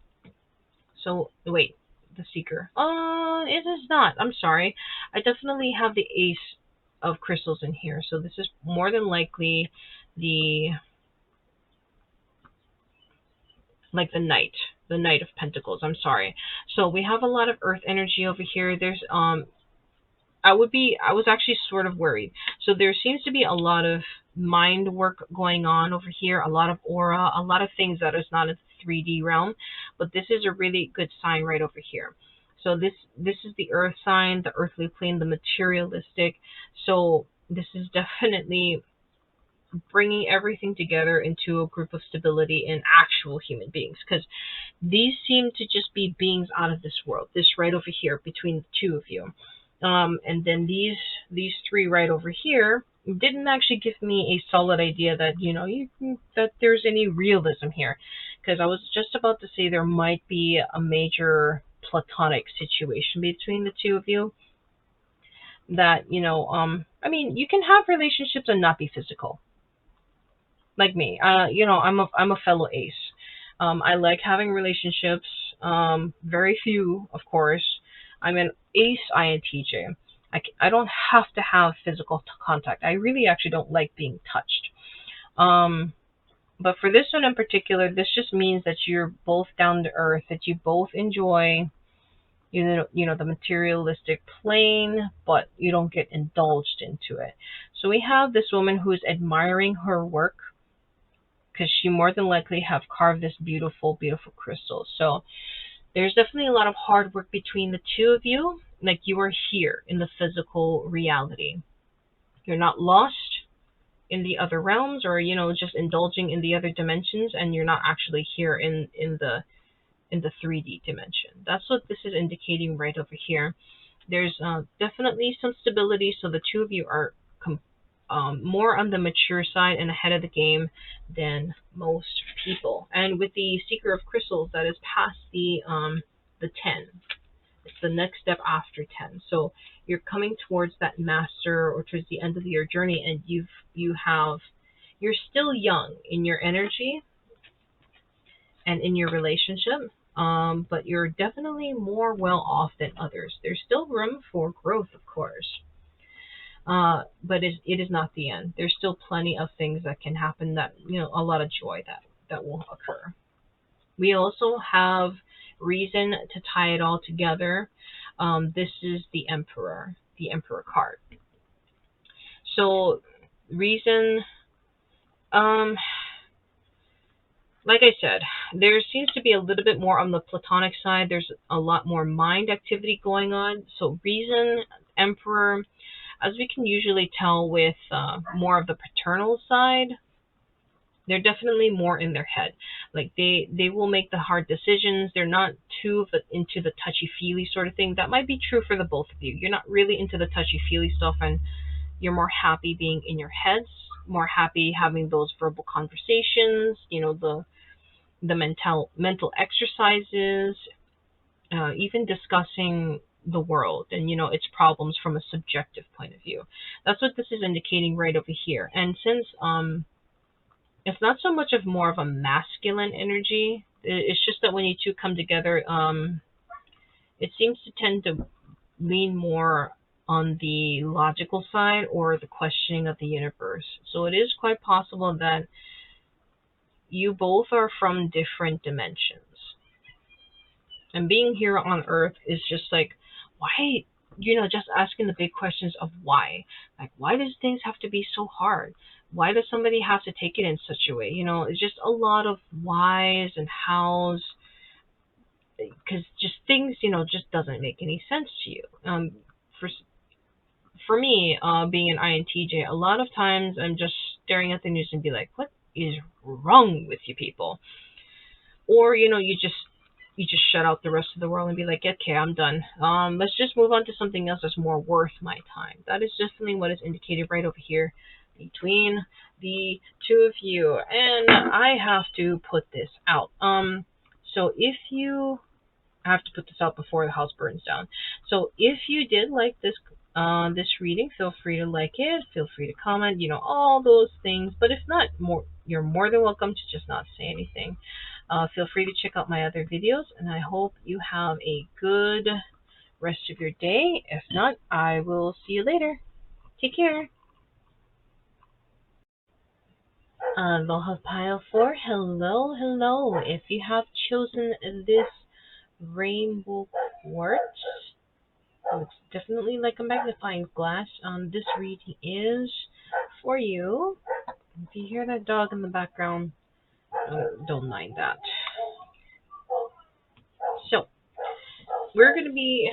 So, wait, the Seeker. It is not. I'm sorry. I definitely have the Ace of Crystals in here. So this is more than likely the Knight. The Knight of Pentacles. I'm sorry. So we have a lot of Earth energy over here. There's I was actually sort of worried. So there seems to be a lot of mind work going on over here, a lot of aura, a lot of things that is not in the 3D realm, but this is a really good sign right over here. So this is the earth sign, the earthly plane, the materialistic. So this is definitely bringing everything together into a group of stability in actual human beings, because these seem to just be beings out of this world. This right over here between the two of you. And then these three right over here didn't actually give me a solid idea that that there's any realism here, because I was just about to say there might be a major platonic situation between the two of you. That I mean, you can have relationships and not be physical, like me. I'm a fellow ace. I like having relationships. Very few, of course. I'm an ace INTJ. I don't have to have physical contact. I really actually don't like being touched. But for this one in particular, this just means that you're both down to earth, that you both enjoy, the materialistic plane, but you don't get indulged into it. So we have this woman who is admiring her work, because she more than likely have carved this beautiful, beautiful crystal. So there's definitely a lot of hard work between the two of you. Like, you are here in the physical reality. You're not lost in the other realms, or just indulging in the other dimensions, and you're not actually here in the 3D dimension. That's what this is indicating right over here. There's definitely some stability, so the two of you are more on the mature side and ahead of the game than most people. And with the Seeker of Crystals, that is past the 10. It's the next step after 10. So you're coming towards that master, or towards the end of your journey, and you're still young in your energy and in your relationship, but you're definitely more well off than others. There's still room for growth, of course. But it is not the end. There's still plenty of things that can happen, that, a lot of joy that will occur. We also have reason to tie it all together. This is the Emperor card. So reason, like I said, there seems to be a little bit more on the platonic side. There's a lot more mind activity going on. So reason, Emperor, as we can usually tell with more of the paternal side, they're definitely more in their head. Like, they will make the hard decisions. They're not too into the touchy-feely sort of thing. That might be true for the both of you. You're not really into the touchy-feely stuff, and you're more happy being in your heads, more happy having those verbal conversations, the mental exercises, even discussing the world and its problems from a subjective point of view. That's what this is indicating right over here. And since it's not so much of more of a masculine energy, it's just that when you two come together, it seems to tend to lean more on the logical side, or the questioning of the universe. So it is quite possible that you both are from different dimensions. And being here on Earth is just like, why, just asking the big questions of why. Like, why does things have to be so hard? Why does somebody have to take it in such a way? It's just a lot of whys and hows, because just things, just doesn't make any sense to you. For me, being an INTJ, a lot of times I'm just staring at the news and be like, what is wrong with you people? Or, you just you just shut out the rest of the world and be like, okay, I'm done. Let's just move on to something else that's more worth my time. That is definitely what is indicated right over here between the two of you. And I have to put this out. So if you I have to put this out before the house burns down. So if you did like this reading, feel free to like it, feel free to comment, all those things. But if not, you're more than welcome to just not say anything. Feel free to check out my other videos, and I hope you have a good rest of your day. If not, I will see you later. Take care. Aloha Pile 4, hello, hello. If you have chosen this rainbow quartz, it's definitely like a magnifying glass. This reading is for you. If you hear that dog in the background, don't mind that. So, we're going to be,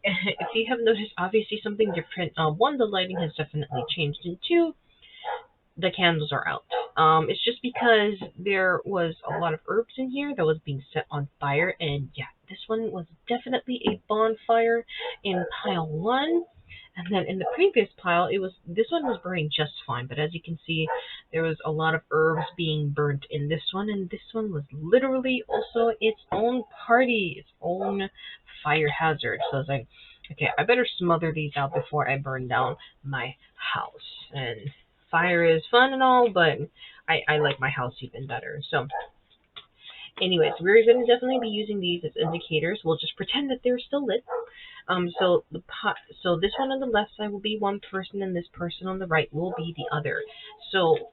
if you have noticed, obviously something different. One, the lighting has definitely changed, and two, the candles are out. It's just because there was a lot of herbs in here that was being set on fire, and yeah, this one was definitely a bonfire in pile 1. And then in the previous pile, this one was burning just fine, but as you can see, there was a lot of herbs being burnt in this one, and this one was literally also its own party, its own fire hazard. So I was like, okay, I better smother these out before I burn down my house. And fire is fun and all, but I like my house even better. So anyways, we're going to definitely be using these as indicators. We'll just pretend that they're still lit. So this one on the left side will be one person, and this person on the right will be the other. So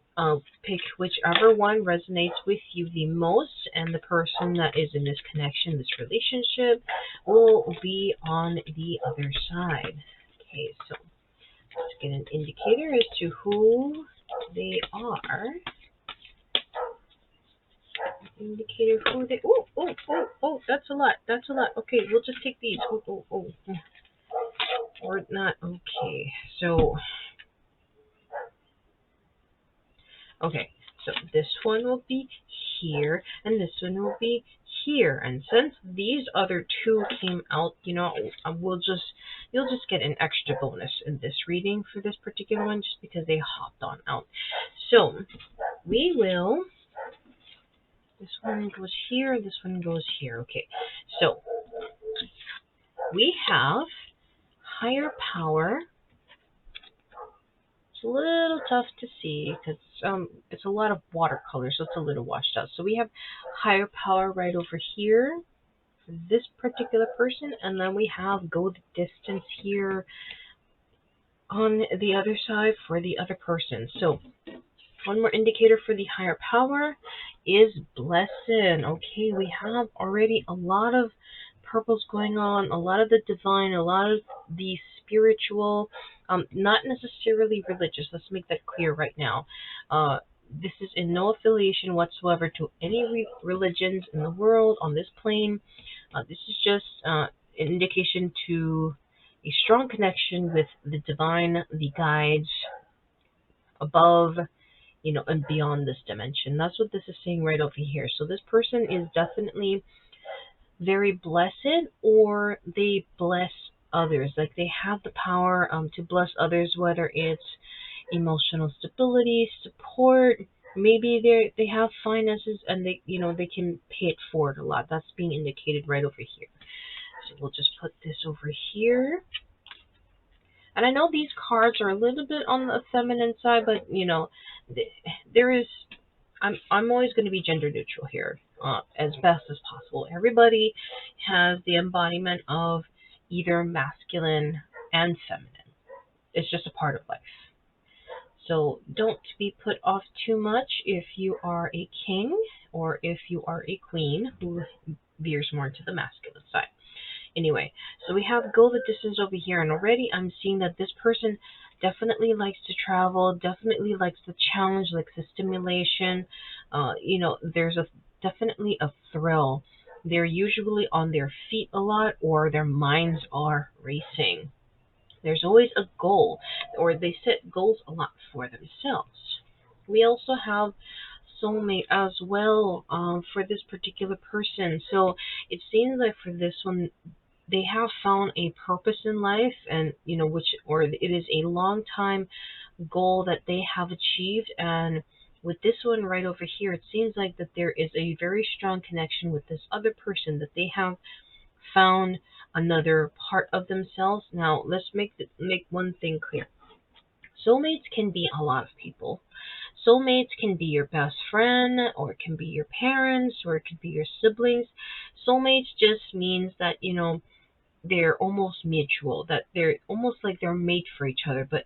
pick whichever one resonates with you the most, and the person that is in this connection, this relationship, will be on the other side. Okay, so let's get an indicator as to who they are. Indicator who they. Oh! That's a lot. That's a lot. Okay, we'll just take these. Oh. Or not. Okay, so. Okay, so this one will be here, and this one will be here. And since these other two came out, you'll just get an extra bonus in this reading for this particular one, just because they hopped on out. So we will. This one goes here. This one goes here. Okay, so we have higher power. It's a little tough to see because it's a lot of watercolor, so it's a little washed out. So we have higher power right over here for this particular person, and then we have go the distance here on the other side for the other person. So one more indicator for the higher power is blessing. Okay, we have already a lot of purples going on, a lot of the divine, a lot of the spiritual, not necessarily religious. Let's make that clear right now. This is in no affiliation whatsoever to any religions in the world on this plane. This is just an indication to a strong connection with the divine, the guides above, and beyond this dimension. That's what this is saying right over here. So this person is definitely very blessed, or they bless others. Like they have the power to bless others, whether it's emotional stability, support. Maybe they have finances and they can pay it forward a lot. That's being indicated right over here. So we'll just put this over here. And I know these cards are a little bit on the feminine side, but there is. I'm always going to be gender neutral here, as best as possible. Everybody has the embodiment of either masculine and feminine. It's just a part of life. So don't be put off too much if you are a king or if you are a queen who veers more to the masculine side. Anyway, so we have go the distance over here, and already I'm seeing that this person definitely likes to travel, definitely likes the challenge, likes the stimulation. There's definitely a thrill. They're usually on their feet a lot, or their minds are racing. There's always a goal, or they set goals a lot for themselves. We also have soulmate as well for this particular person. So it seems like for this one, they have found a purpose in life, and it is a long time goal that they have achieved. And with this one right over here, it seems like that there is a very strong connection with this other person, that they have found another part of themselves. Now let's make one thing clear. Soulmates can be a lot of people. Soulmates can be your best friend, or it can be your parents, or it could be your siblings. Soulmates just means that, they're almost mutual, that they're almost like they're made for each other, but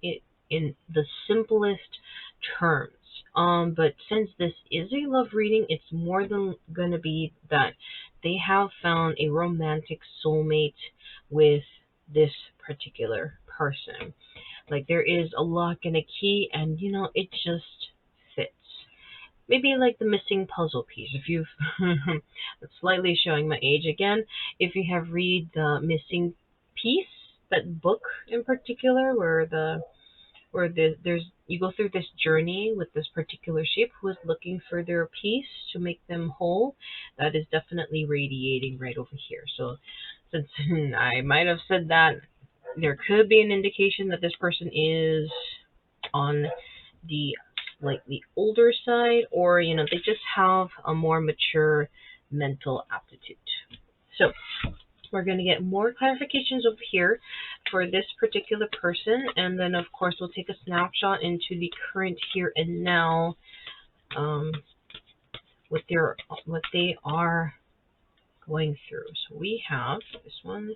in the simplest terms. But since this is a love reading, it's more than going to be that they have found a romantic soulmate with this particular person. Like there is a lock and a key, and it just fits. Maybe like the missing puzzle piece. If you've slightly showing my age again, if you have read the missing piece, that book in particular, there's you go through this journey with this particular shape who is looking for their piece to make them whole, that is definitely radiating right over here. So since I might have said that, there could be an indication that this person is on the slightly older side, or they just have a more mature mental aptitude. So we're going to get more clarifications over here for this particular person, and then of course we'll take a snapshot into the current here and now, what they are going through. So we have this one,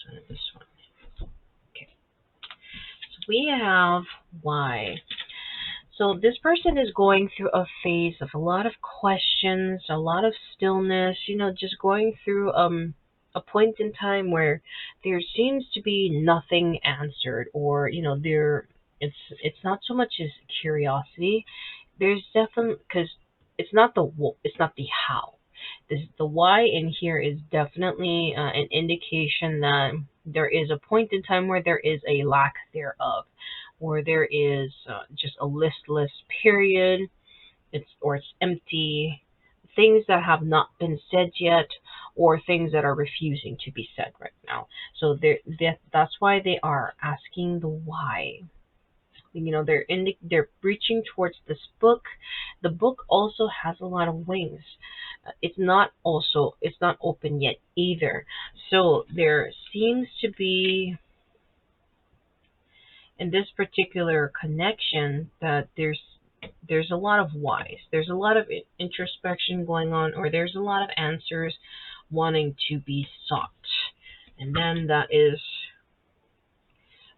and this one. Okay. So we have why. So this person is going through a phase of a lot of questions, a lot of stillness, just going through a point in time where there seems to be nothing answered, or it's not so much as curiosity. There's definitely, because it's not the how. The why in here is definitely an indication that there is a point in time where there is a lack thereof, or there is just a listless period. It's empty, things that have not been said yet, or things that are refusing to be said right now. So that's why they are asking the why. They're reaching towards this book. The book also has a lot of wings. It's not open yet either. So there seems to be, in this particular connection, that there's a lot of whys. There's a lot of introspection going on, or there's a lot of answers wanting to be sought. And then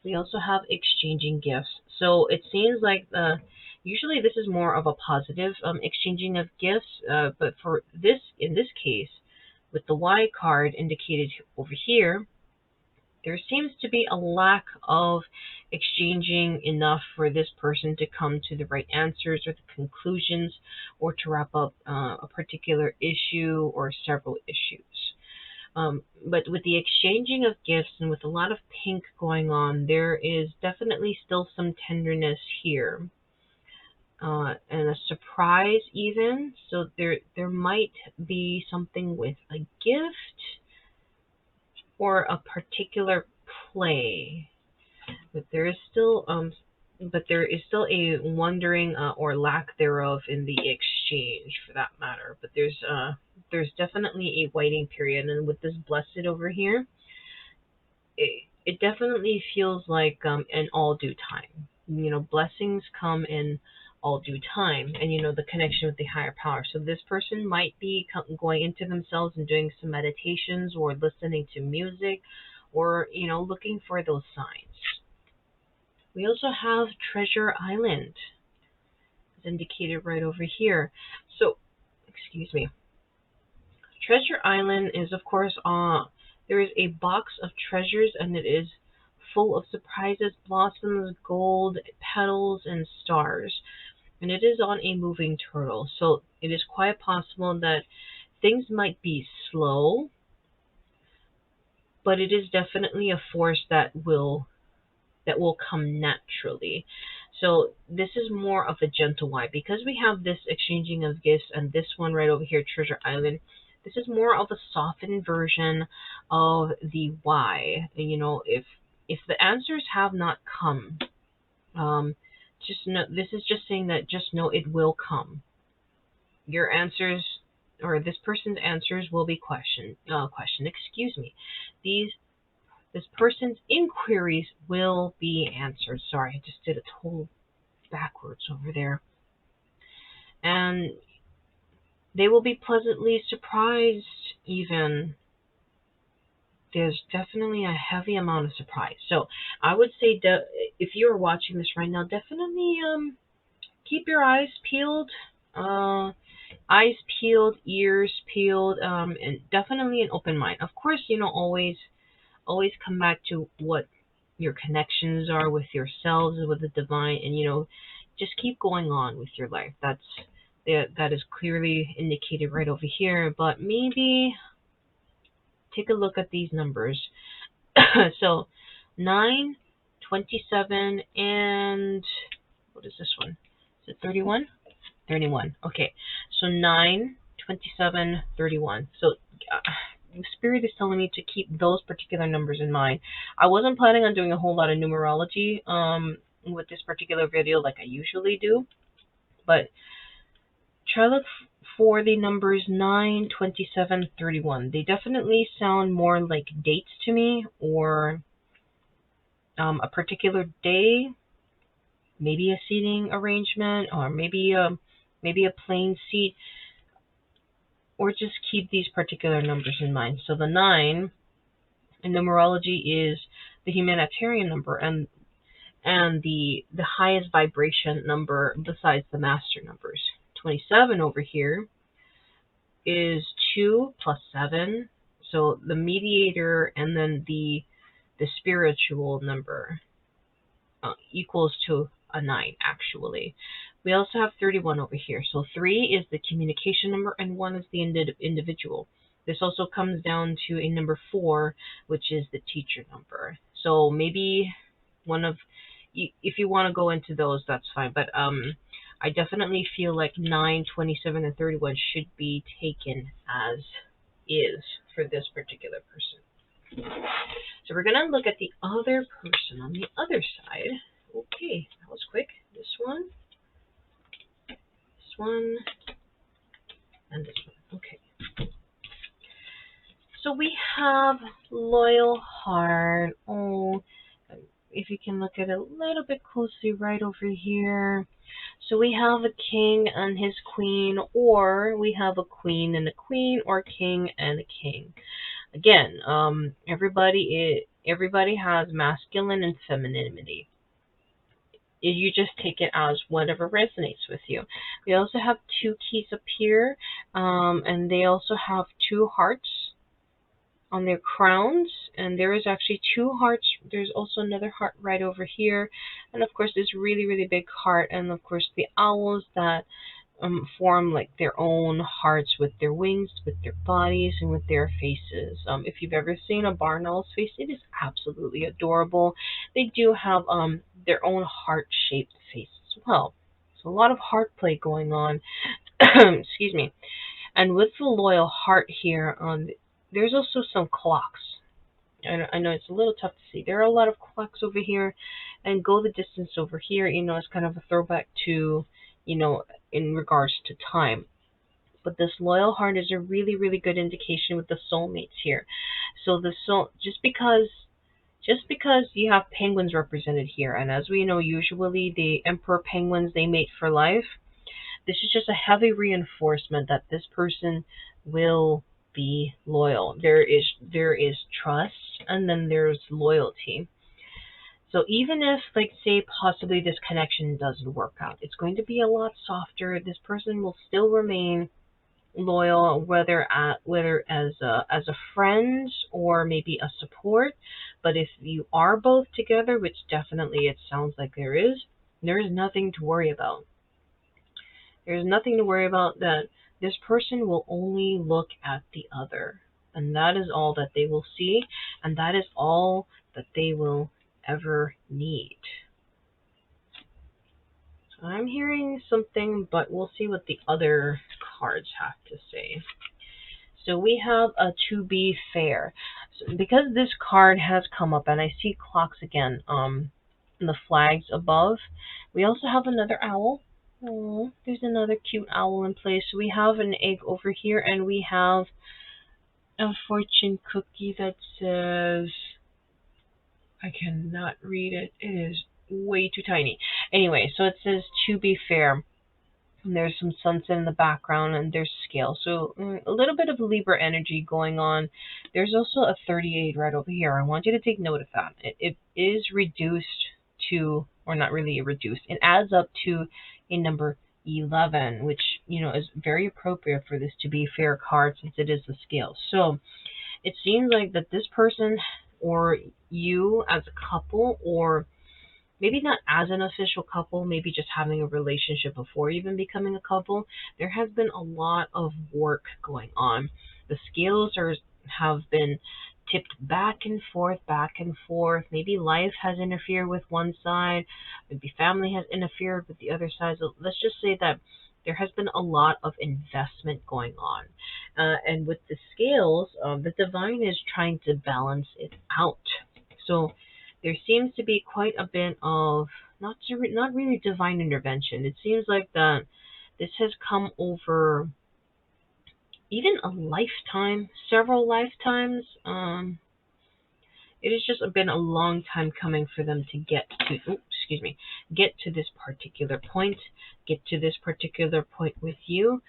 we also have exchanging gifts. So it seems like usually this is more of a positive exchanging of gifts, but for in this case, with the Y card indicated over here, there seems to be a lack of exchanging enough for this person to come to the right answers or the conclusions, or to wrap up a particular issue or several issues. But with the exchanging of gifts and with a lot of pink going on, there is definitely still some tenderness here. And a surprise even. So there might be something with a gift or a particular play. But there is still a wondering or lack thereof in the exchange, for that matter. But there's definitely a waiting period, and with this blessed over here, it definitely feels like in all due time. Blessings come in all due time, and the connection with the higher power. So this person might be going into themselves and doing some meditations, or listening to music, or looking for those signs. We also have Treasure Island, as indicated right over here. So, excuse me. Treasure Island is, of course, there is a box of treasures, and it is full of surprises, blossoms, gold, petals, and stars. And it is on a moving turtle. So it is quite possible that things might be slow, but it is definitely a force that will come naturally. So this is more of a gentle why, because we have this exchanging of gifts and this one right over here, Treasure Island. This is more of a softened version of the why. If the answers have not come, just know this is just saying that just know it will come. Your answers, or this person's answers, will be questioned. Excuse me. This person's inquiries will be answered. Sorry, I just did a total backwards over there. And they will be pleasantly surprised, even. There's definitely a heavy amount of surprise. So I would say if you're watching this right now, definitely keep your eyes peeled. Eyes peeled, ears peeled, and definitely an open mind. Of course, always come back to what your connections are with yourselves, with the divine, and just keep going on with your life. That is clearly indicated right over here. But maybe take a look at these numbers. So 9, 27, and what is this one? Is it 31? 31. Okay. So 9, 27, 31. So Spirit is telling me to keep those particular numbers in mind. I wasn't planning on doing a whole lot of numerology with this particular video like I usually do, but try look for the numbers 9, 27, 31. They definitely sound more like dates to me, or a particular day, maybe a seating arrangement, or maybe a plain seat, or just keep these particular numbers in mind. So the 9 in numerology is the humanitarian number, and the highest vibration number besides the master numbers. 27 over here is 2 plus 7, so the mediator, and then the spiritual number equals to a 9, actually. We also have 31 over here. So 3 is the communication number, and 1 is the individual. This also comes down to a number 4, which is the teacher number. So maybe if you want to go into those, that's fine. But I definitely feel like 9, 27, and 31 should be taken as is for this particular person. So we're going to look at the other person on the other side. Okay, that was quick. This one, and this one. Okay. So we have Loyal Heart. Oh, if you can look at it a little bit closely right over here. So we have a king and his queen, or we have a queen and a queen, or king and a king. Again, everybody has masculine and femininity. You just take it as whatever resonates with you. We also have 2 keys up here, and they also have 2 hearts on their crowns, and there is actually 2 hearts. There's also another heart right over here, and of course this really, really big heart, and of course the owls that form like their own hearts with their wings, with their bodies, and with their faces. If you've ever seen a barn owl's face, it is absolutely adorable. They do have their own heart-shaped face as well. So a lot of heart play going on. Excuse me. And with the Loyal Heart here, there's also some clocks. I know it's a little tough to see. There are a lot of clocks over here, and Go the Distance over here, it's kind of a throwback to, in regards to time. But this Loyal Heart is a really, really good indication with the soulmates here. So just because you have penguins represented here, and as we know, usually the emperor penguins, they mate for life. This is just a heavy reinforcement that this person will be loyal. There is trust, and then there's loyalty. So even if, like, say, possibly this connection doesn't work out, it's going to be a lot softer. This person will still remain loyal, whether as a friend or maybe a support. But if you are both together, which definitely it sounds like there is nothing to worry about. There's nothing to worry about. That this person will only look at the other, and that is all that they will see, and that is all that they will ever need. I'm hearing something, but we'll see what the other cards have to say. So we have a to be fair. So because this card has come up, and I see clocks again, in the flags above. We also have another owl. Oh, there's another cute owl in place. So we have an egg over here, and we have a fortune cookie that says, I cannot read it. It is way too tiny. Anyway, so it says to be fair. And there's some sunset in the background, and there's scale. So a little bit of Libra energy going on. There's also a 38 right over here. I want you to take note of that. It is reduced to, or not really reduced. It adds up to a number 11, which, is very appropriate for this to be fair card since it is the scale. So it seems like that this person or you as a couple, or maybe not as an official couple, maybe just having a relationship before even becoming a couple, there has been a lot of work going on. The scales have been tipped back and forth, back and forth. Maybe life has interfered with one side, maybe family has interfered with the other side. So let's just say that there has been a lot of investment going on. And with the scales, the divine is trying to balance it out. So there seems to be quite a bit of not really divine intervention. It seems like that this has come over even a lifetime, several lifetimes. It has just been a long time coming for them to get to this particular point, get to this particular point with you,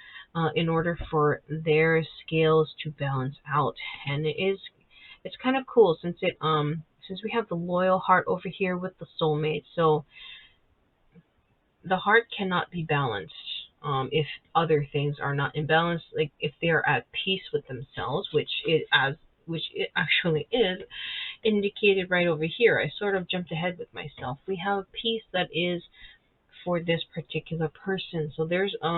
in order for their scales to balance out. And it's kind of cool since we have the loyal heart over here with the soulmate. So the heart cannot be balanced if other things are not in balance. Like if they are at peace with themselves, which it actually is indicated right over here. I sort of jumped ahead with myself. We have peace that is for this particular person. So there's a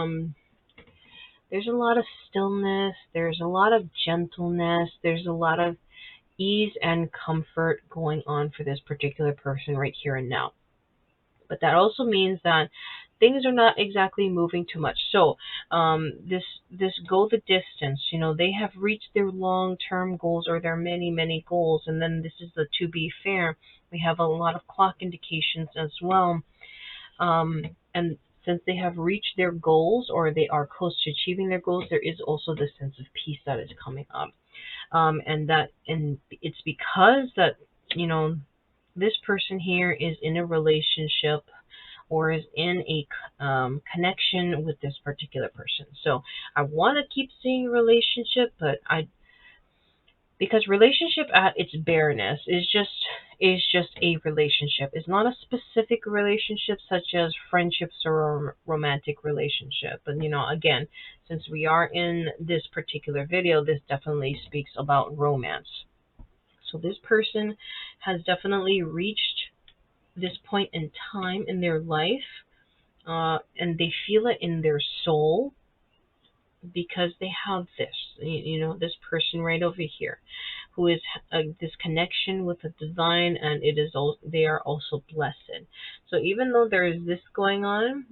lot of stillness. There's a lot of gentleness. There's a lot of ease and comfort going on for this particular person right here and now. But that also means that things are not exactly moving too much. So this go the distance, they have reached their long-term goals or their many goals, and then this is the to be fair. We have a lot of clock indications as well, and since they have reached their goals or they are close to achieving their goals, there is also the sense of peace that is coming up. And it's because that this person here is in a relationship or is in a connection with this particular person. So I want to keep seeing relationship, but because relationship at its bareness is just a relationship. It's not a specific relationship such as friendships or a romantic relationship. But again, since we are in this particular video, this definitely speaks about romance. So this person has definitely reached this point in time in their life, and they feel it in their soul because they have this person right over here who is this connection with the divine, and they are also blessed. So even though there is this going on,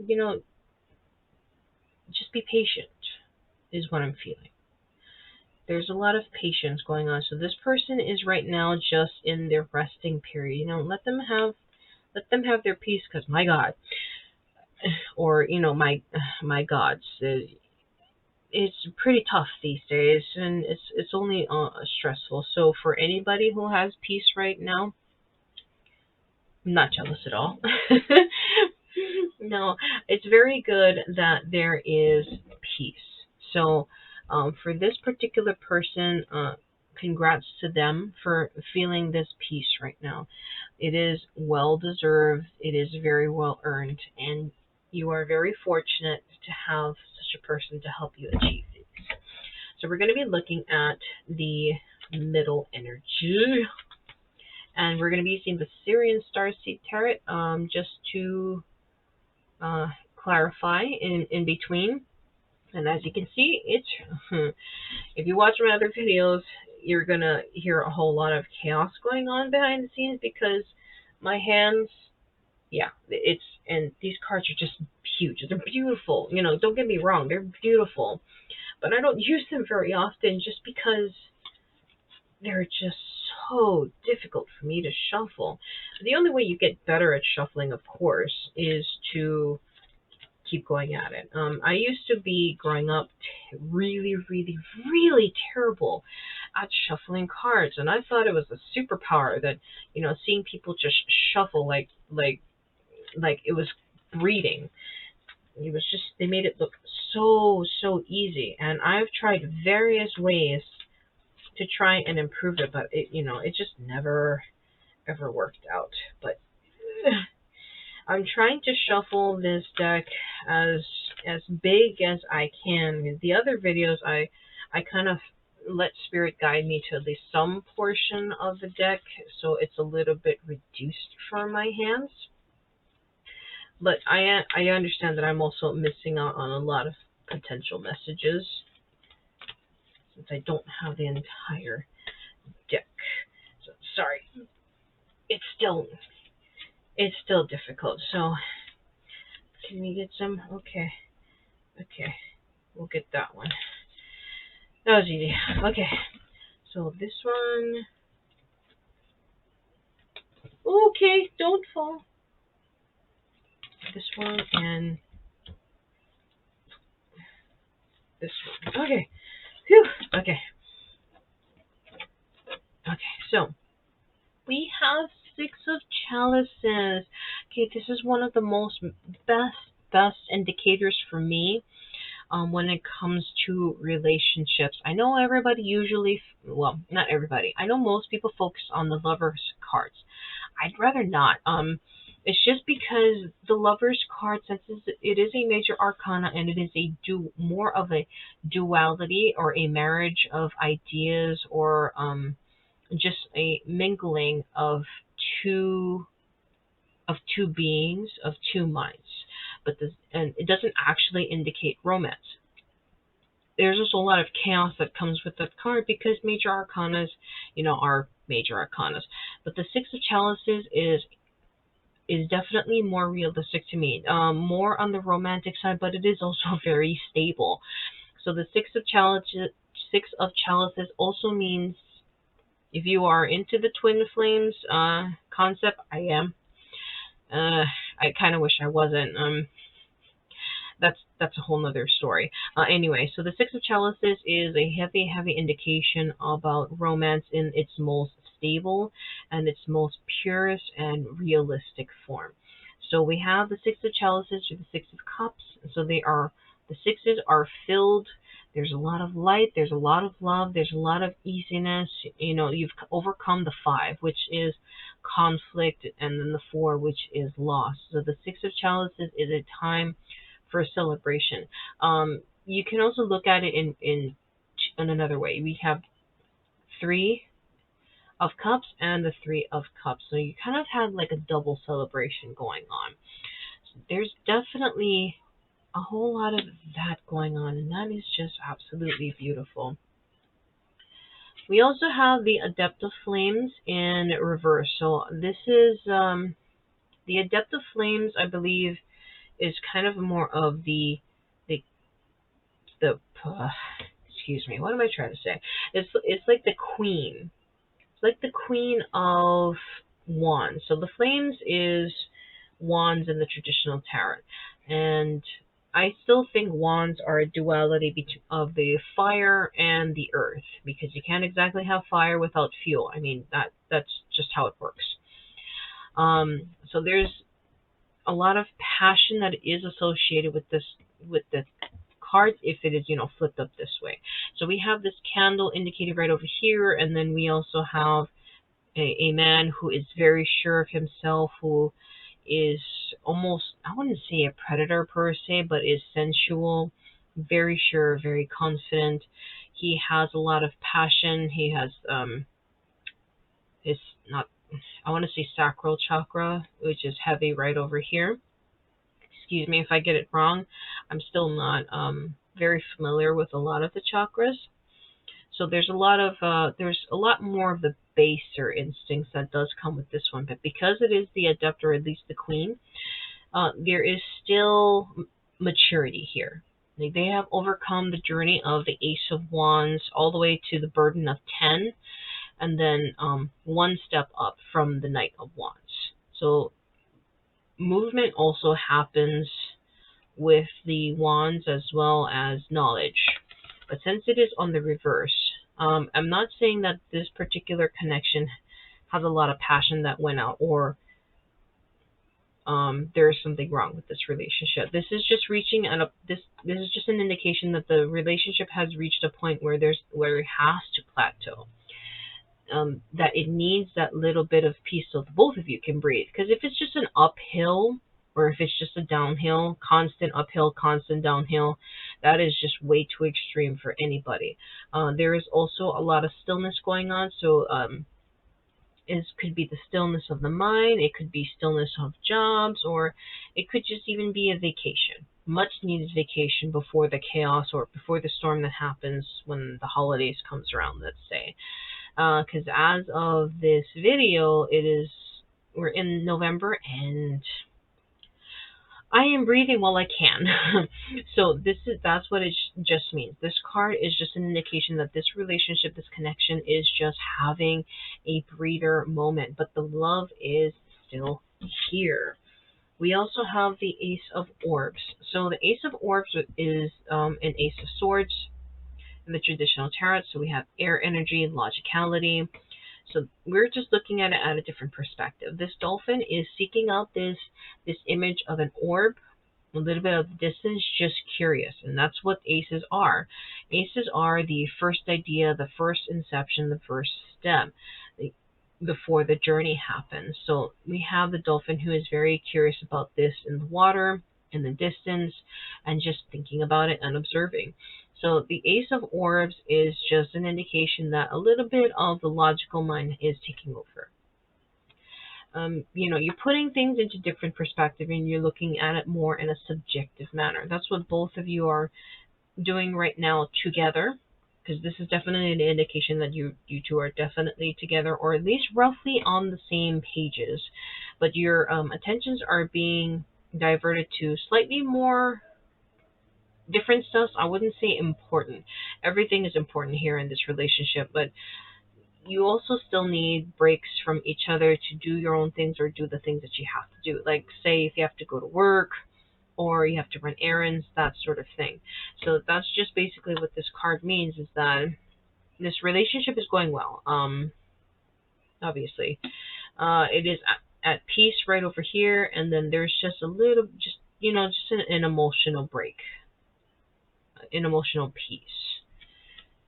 just be patient is what I'm feeling. There's a lot of patience going on. So this person is right now just in their resting period. Let them have their peace, because my God, or my gods, it's pretty tough these days, and it's only stressful. So for anybody who has peace right now, I'm not jealous at all. No, it's very good that there is peace. So for this particular person, congrats to them for feeling this peace right now. It is well deserved. It is very well earned, and you are very fortunate to have such a person to help you achieve it. So we're going to be looking at the middle energy, and we're going to be using the Syrian Starseed Tarot just to clarify in between. And as you can see, if you watch my other videos, you're going to hear a whole lot of chaos going on behind the scenes because my hands yeah, and these cards are just huge. They're beautiful. You know, don't get me wrong, they're beautiful, but I don't use them very often just because they're just so difficult for me to shuffle. The only way you get better at shuffling, of course, is to keep going at it. I used to be growing up really, really, really terrible at shuffling cards, and I thought it was a superpower that, you know, seeing people just shuffle like it was breathing. It was just, they made it look so easy, and I've tried various ways to try and improve it, but it, you know, it just never ever worked out. But I'm trying to shuffle this deck as big as I can. The other videos, I kind of let spirit guide me to at least some portion of the deck, so it's a little bit reduced for my hands. But I understand that I'm also missing out on a lot of potential messages since I don't have the entire deck. So sorry, it's still difficult. So can we get some? Okay, okay, we'll get that one. That was easy. Okay, so this one. Okay, don't fall. This one and this one. Okay. Whew. Okay. Okay, so we have Six of Chalices. Okay, this is one of the most best indicators for me when it comes to relationships. I know everybody usually, well, not everybody. I know most people focus on the Lovers cards. I'd rather not. It's just because the Lovers card, since it is a major arcana and it is more of a duality or a marriage of ideas or just a mingling of two two beings, of two minds. And it doesn't actually indicate romance. There's just a lot of chaos that comes with that card because major arcanas, you know, are major arcanas. But the Six of Chalices is definitely more realistic to me, more on the romantic side, but it is also very stable. So the Six of Chalices also means if you are into the twin flames concept, I am. I kind of wish I wasn't. That's a whole nother story. Anyway, so the Six of Chalices is a heavy indication about romance in its most stable and its most purest and realistic form. So we have the Six of Chalices or the Six of Cups. So the sixes are filled. There's a lot of light. There's a lot of love. There's a lot of easiness. You know, you've overcome the five, which is conflict, and then the four, which is loss. So the Six of Chalices is a time for a celebration. You can also look at it in another way. We have Three of Cups and the Three of Cups. So you kind of have like a double celebration going on. So there's definitely a whole lot of that going on, and that is just absolutely beautiful. We also have the Adept of Flames in reverse. So this is the Adept of Flames, I believe, is kind of more of the excuse me, what am I trying to say? It's like the queen. It's like the queen of wands. So the flames is wands in the traditional tarot, and I still think wands are a duality of the fire and the earth, because you can't exactly have fire without fuel. I mean, that's just how it works. So there's a lot of passion that is associated with the cards if it is, you know, flipped up this way. So we have this candle indicated right over here, and then we also have a man who is very sure of himself, who is almost, I wouldn't say a predator per se, but is sensual, very sure, very confident. He has a lot of passion. He has it's not, I want to say sacral chakra, which is heavy right over here. Excuse me if I get it wrong. I'm still not very familiar with a lot of the chakras. So there's a lot more of the baser instincts that does come with this one. But because it is the adept, or at least the queen, there is still maturity here. Like, they have overcome the journey of the Ace of Wands all the way to the burden of 10, and then one step up from the Knight of Wands. So movement also happens with the wands as well as knowledge. But since it is on the reverse, I'm not saying that this particular connection has a lot of passion that went out, or there is something wrong with this relationship. This is just reaching at a this is just an indication that the relationship has reached a point where it has to plateau. That it needs that little bit of peace so the both of you can breathe. Because if it's just an uphill, or if it's just a downhill, constant uphill, constant downhill, that is just way too extreme for anybody. There is also a lot of stillness going on, so it could be the stillness of the mind, it could be stillness of jobs, or it could just even be a vacation. Much needed vacation before the chaos, or before the storm that happens when the holidays comes around, let's say. Because as of this video, we're in November, and I am breathing while I can. So that's what it just means. This card is just an indication that this relationship, this connection, is just having a breather moment, but the love is still here. We also have the Ace of Orbs. So the Ace of Orbs is an Ace of Swords in the traditional tarot. So we have air energy, logicality. So we're just looking at it at a different perspective. This dolphin is seeking out this image of an orb, a little bit of distance, just curious. And that's what aces are. Aces are the first idea, the first inception, the first step before the journey happens. So we have the dolphin who is very curious about this in the water, in the distance, and just thinking about it and observing. So the Ace of Orbs is just an indication that a little bit of the logical mind is taking over. You're putting things into different perspective, and you're looking at it more in a subjective manner. That's what both of you are doing right now together, because this is definitely an indication that you two are definitely together, or at least roughly on the same pages. But your attentions are being diverted to slightly more different stuff. I wouldn't say important. Everything is important here in this relationship, but you also still need breaks from each other to do your own things, or do the things that you have to do. Like, say, if you have to go to work, or you have to run errands, that sort of thing. So that's just basically what this card means, is that this relationship is going well. Obviously, it is at peace right over here, and then there's just a little, just an emotional break, an emotional peace.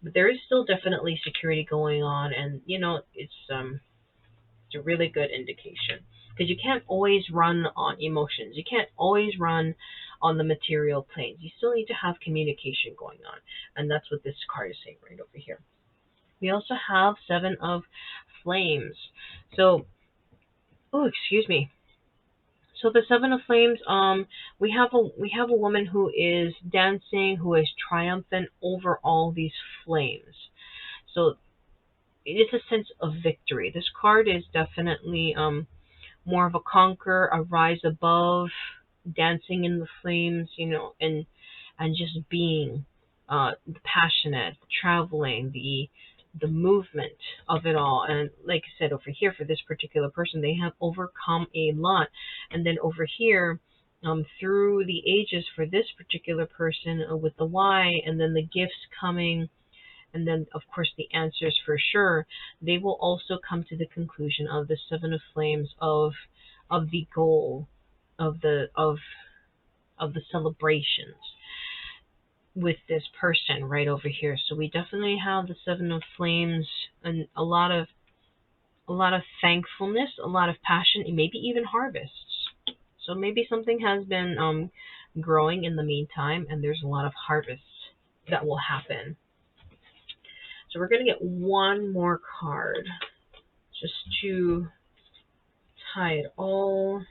But there is still definitely security going on, and it's a really good indication, because you can't always run on emotions. You can't always run on the material planes. You still need to have communication going on, and that's what this card is saying right over here. We also have Seven of Flames. So, excuse me. So the Seven of Flames, we have a woman who is dancing, who is triumphant over all these flames. So it is a sense of victory. This card is definitely more of a conquer, a rise above, dancing in the flames, and just being passionate, traveling, the movement of it all. And like I said, over here for this particular person, they have overcome a lot. And then over here, through the ages for this particular person with the Y, and then the gifts coming, and then of course the answers for sure, they will also come to the conclusion of the Seven of Flames, of the goal of the celebrations with this person right over here. So we definitely have the Seven of Flames, and a lot of thankfulness, a lot of passion, and maybe even harvests. So maybe something has been growing in the meantime, and there's a lot of harvests that will happen. So we're going to get one more card just to tie it all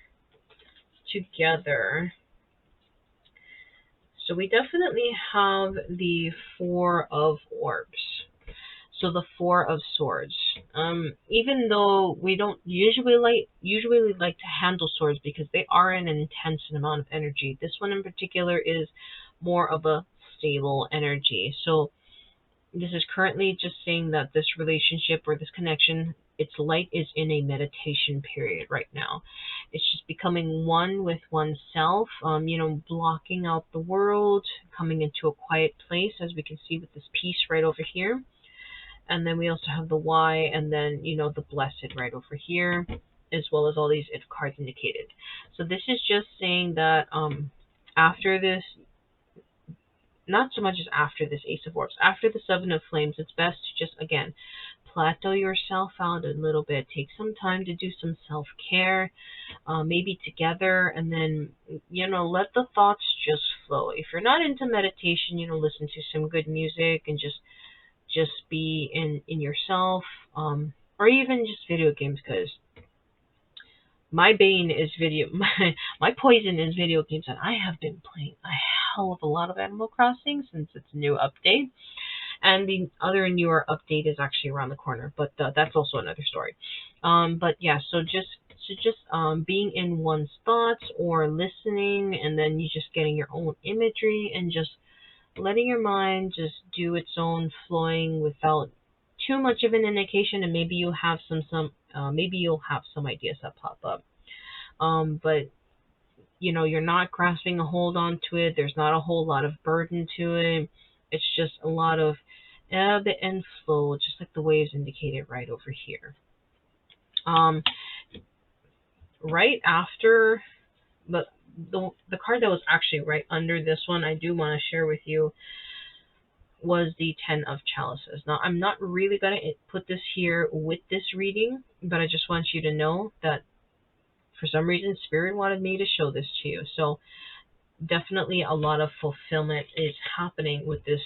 together. So we definitely have the Four of Orbs. So the Four of Swords. Even though we don't usually like to handle swords because they are an intense amount of energy, this one in particular is more of a stable energy. So this is currently just saying that this relationship or this connection, its light is in a meditation period right now. It's just becoming one with oneself, blocking out the world, coming into a quiet place, as we can see with this piece right over here. And then we also have the Y, and then, the Blessed right over here, as well as all these if cards indicated. So this is just saying that after this, not so much as after this Ace of Orbs, after the Seven of Flames, it's best to just, again, plateau yourself out a little bit. Take some time to do some self-care, maybe together, and then, let the thoughts just flow. If you're not into meditation, listen to some good music and just be in yourself, or even just video games, because my bane is my poison is video games, and I have been playing a hell of a lot of Animal Crossing since its new update, and the other newer update is actually around the corner, but that's also another story. But yeah, so just being in one's thoughts or listening, and then you just getting your own imagery and just letting your mind just do its own flowing without too much of an indication, and maybe you have maybe you'll have some ideas that pop up. But you're not grasping a hold onto it. There's not a whole lot of burden to it. It's just a lot of ebb and flow, just like the waves indicated right over here. Right after the card that was actually right under this one, I do want to share with you, was the Ten of Chalices. Now, I'm not really going to put this here with this reading, but I just want you to know that for some reason, Spirit wanted me to show this to you. So definitely a lot of fulfillment is happening with this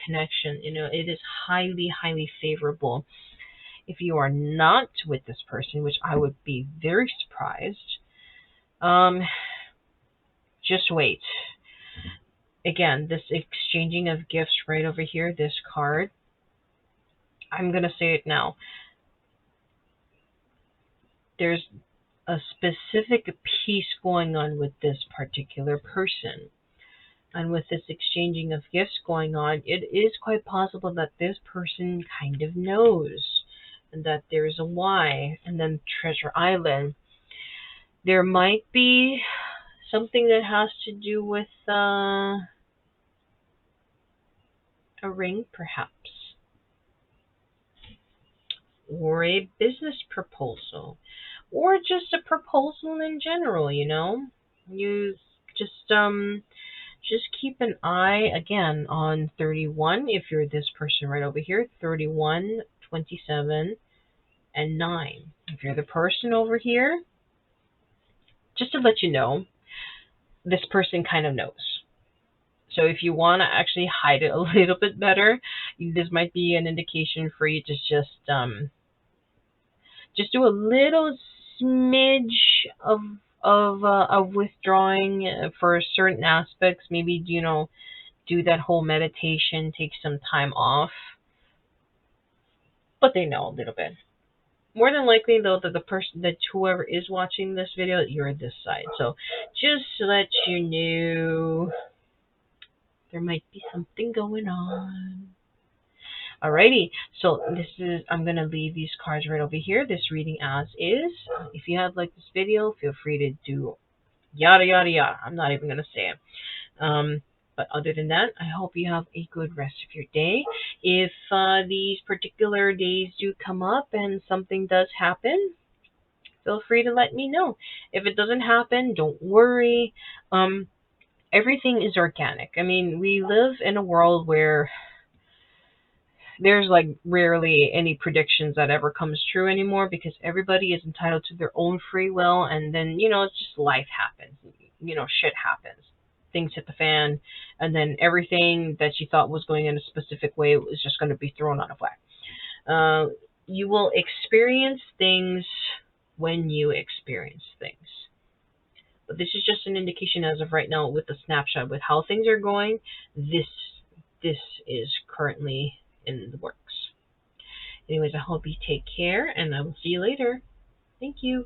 connection. It is highly, highly favorable. If you are not with this person, which I would be very surprised, just wait. Again, this exchanging of gifts right over here, this card, I'm going to say it now. There's a specific piece going on with this particular person. And with this exchanging of gifts going on, it is quite possible that this person kind of knows, and that there's a Y. And then Treasure Island. There might be something that has to do with a ring, perhaps, or a business proposal, or just a proposal in general. You just keep an eye again on 31 if you're this person right over here, 31, 27, and 9. If you're the person over here, just to let you know, this person kind of knows. So if you want to actually hide it a little bit better, this might be an indication for you to just do a little smidge of withdrawing for certain aspects. Maybe, do that whole meditation, take some time off. But they know a little bit. More than likely, though, that whoever is watching this video, you're this side. So just to let you know, there might be something going on. Alrighty, so I'm going to leave these cards right over here, this reading as is. If you have liked this video, feel free to do yada, yada, yada. I'm not even going to say it. But other than that, I hope you have a good rest of your day. If these particular days do come up and something does happen, feel free to let me know. If it doesn't happen, don't worry. Everything is organic. I mean, we live in a world where there's like rarely any predictions that ever comes true anymore, because everybody is entitled to their own free will, and then, it's just life happens. Shit happens. Things hit the fan, and then everything that you thought was going in a specific way is just going to be thrown out of whack. You will experience things when you experience things. But this is just an indication as of right now with the snapshot, with how things are going. This is currently in the world. Anyways, I hope you take care, and I will see you later. Thank you.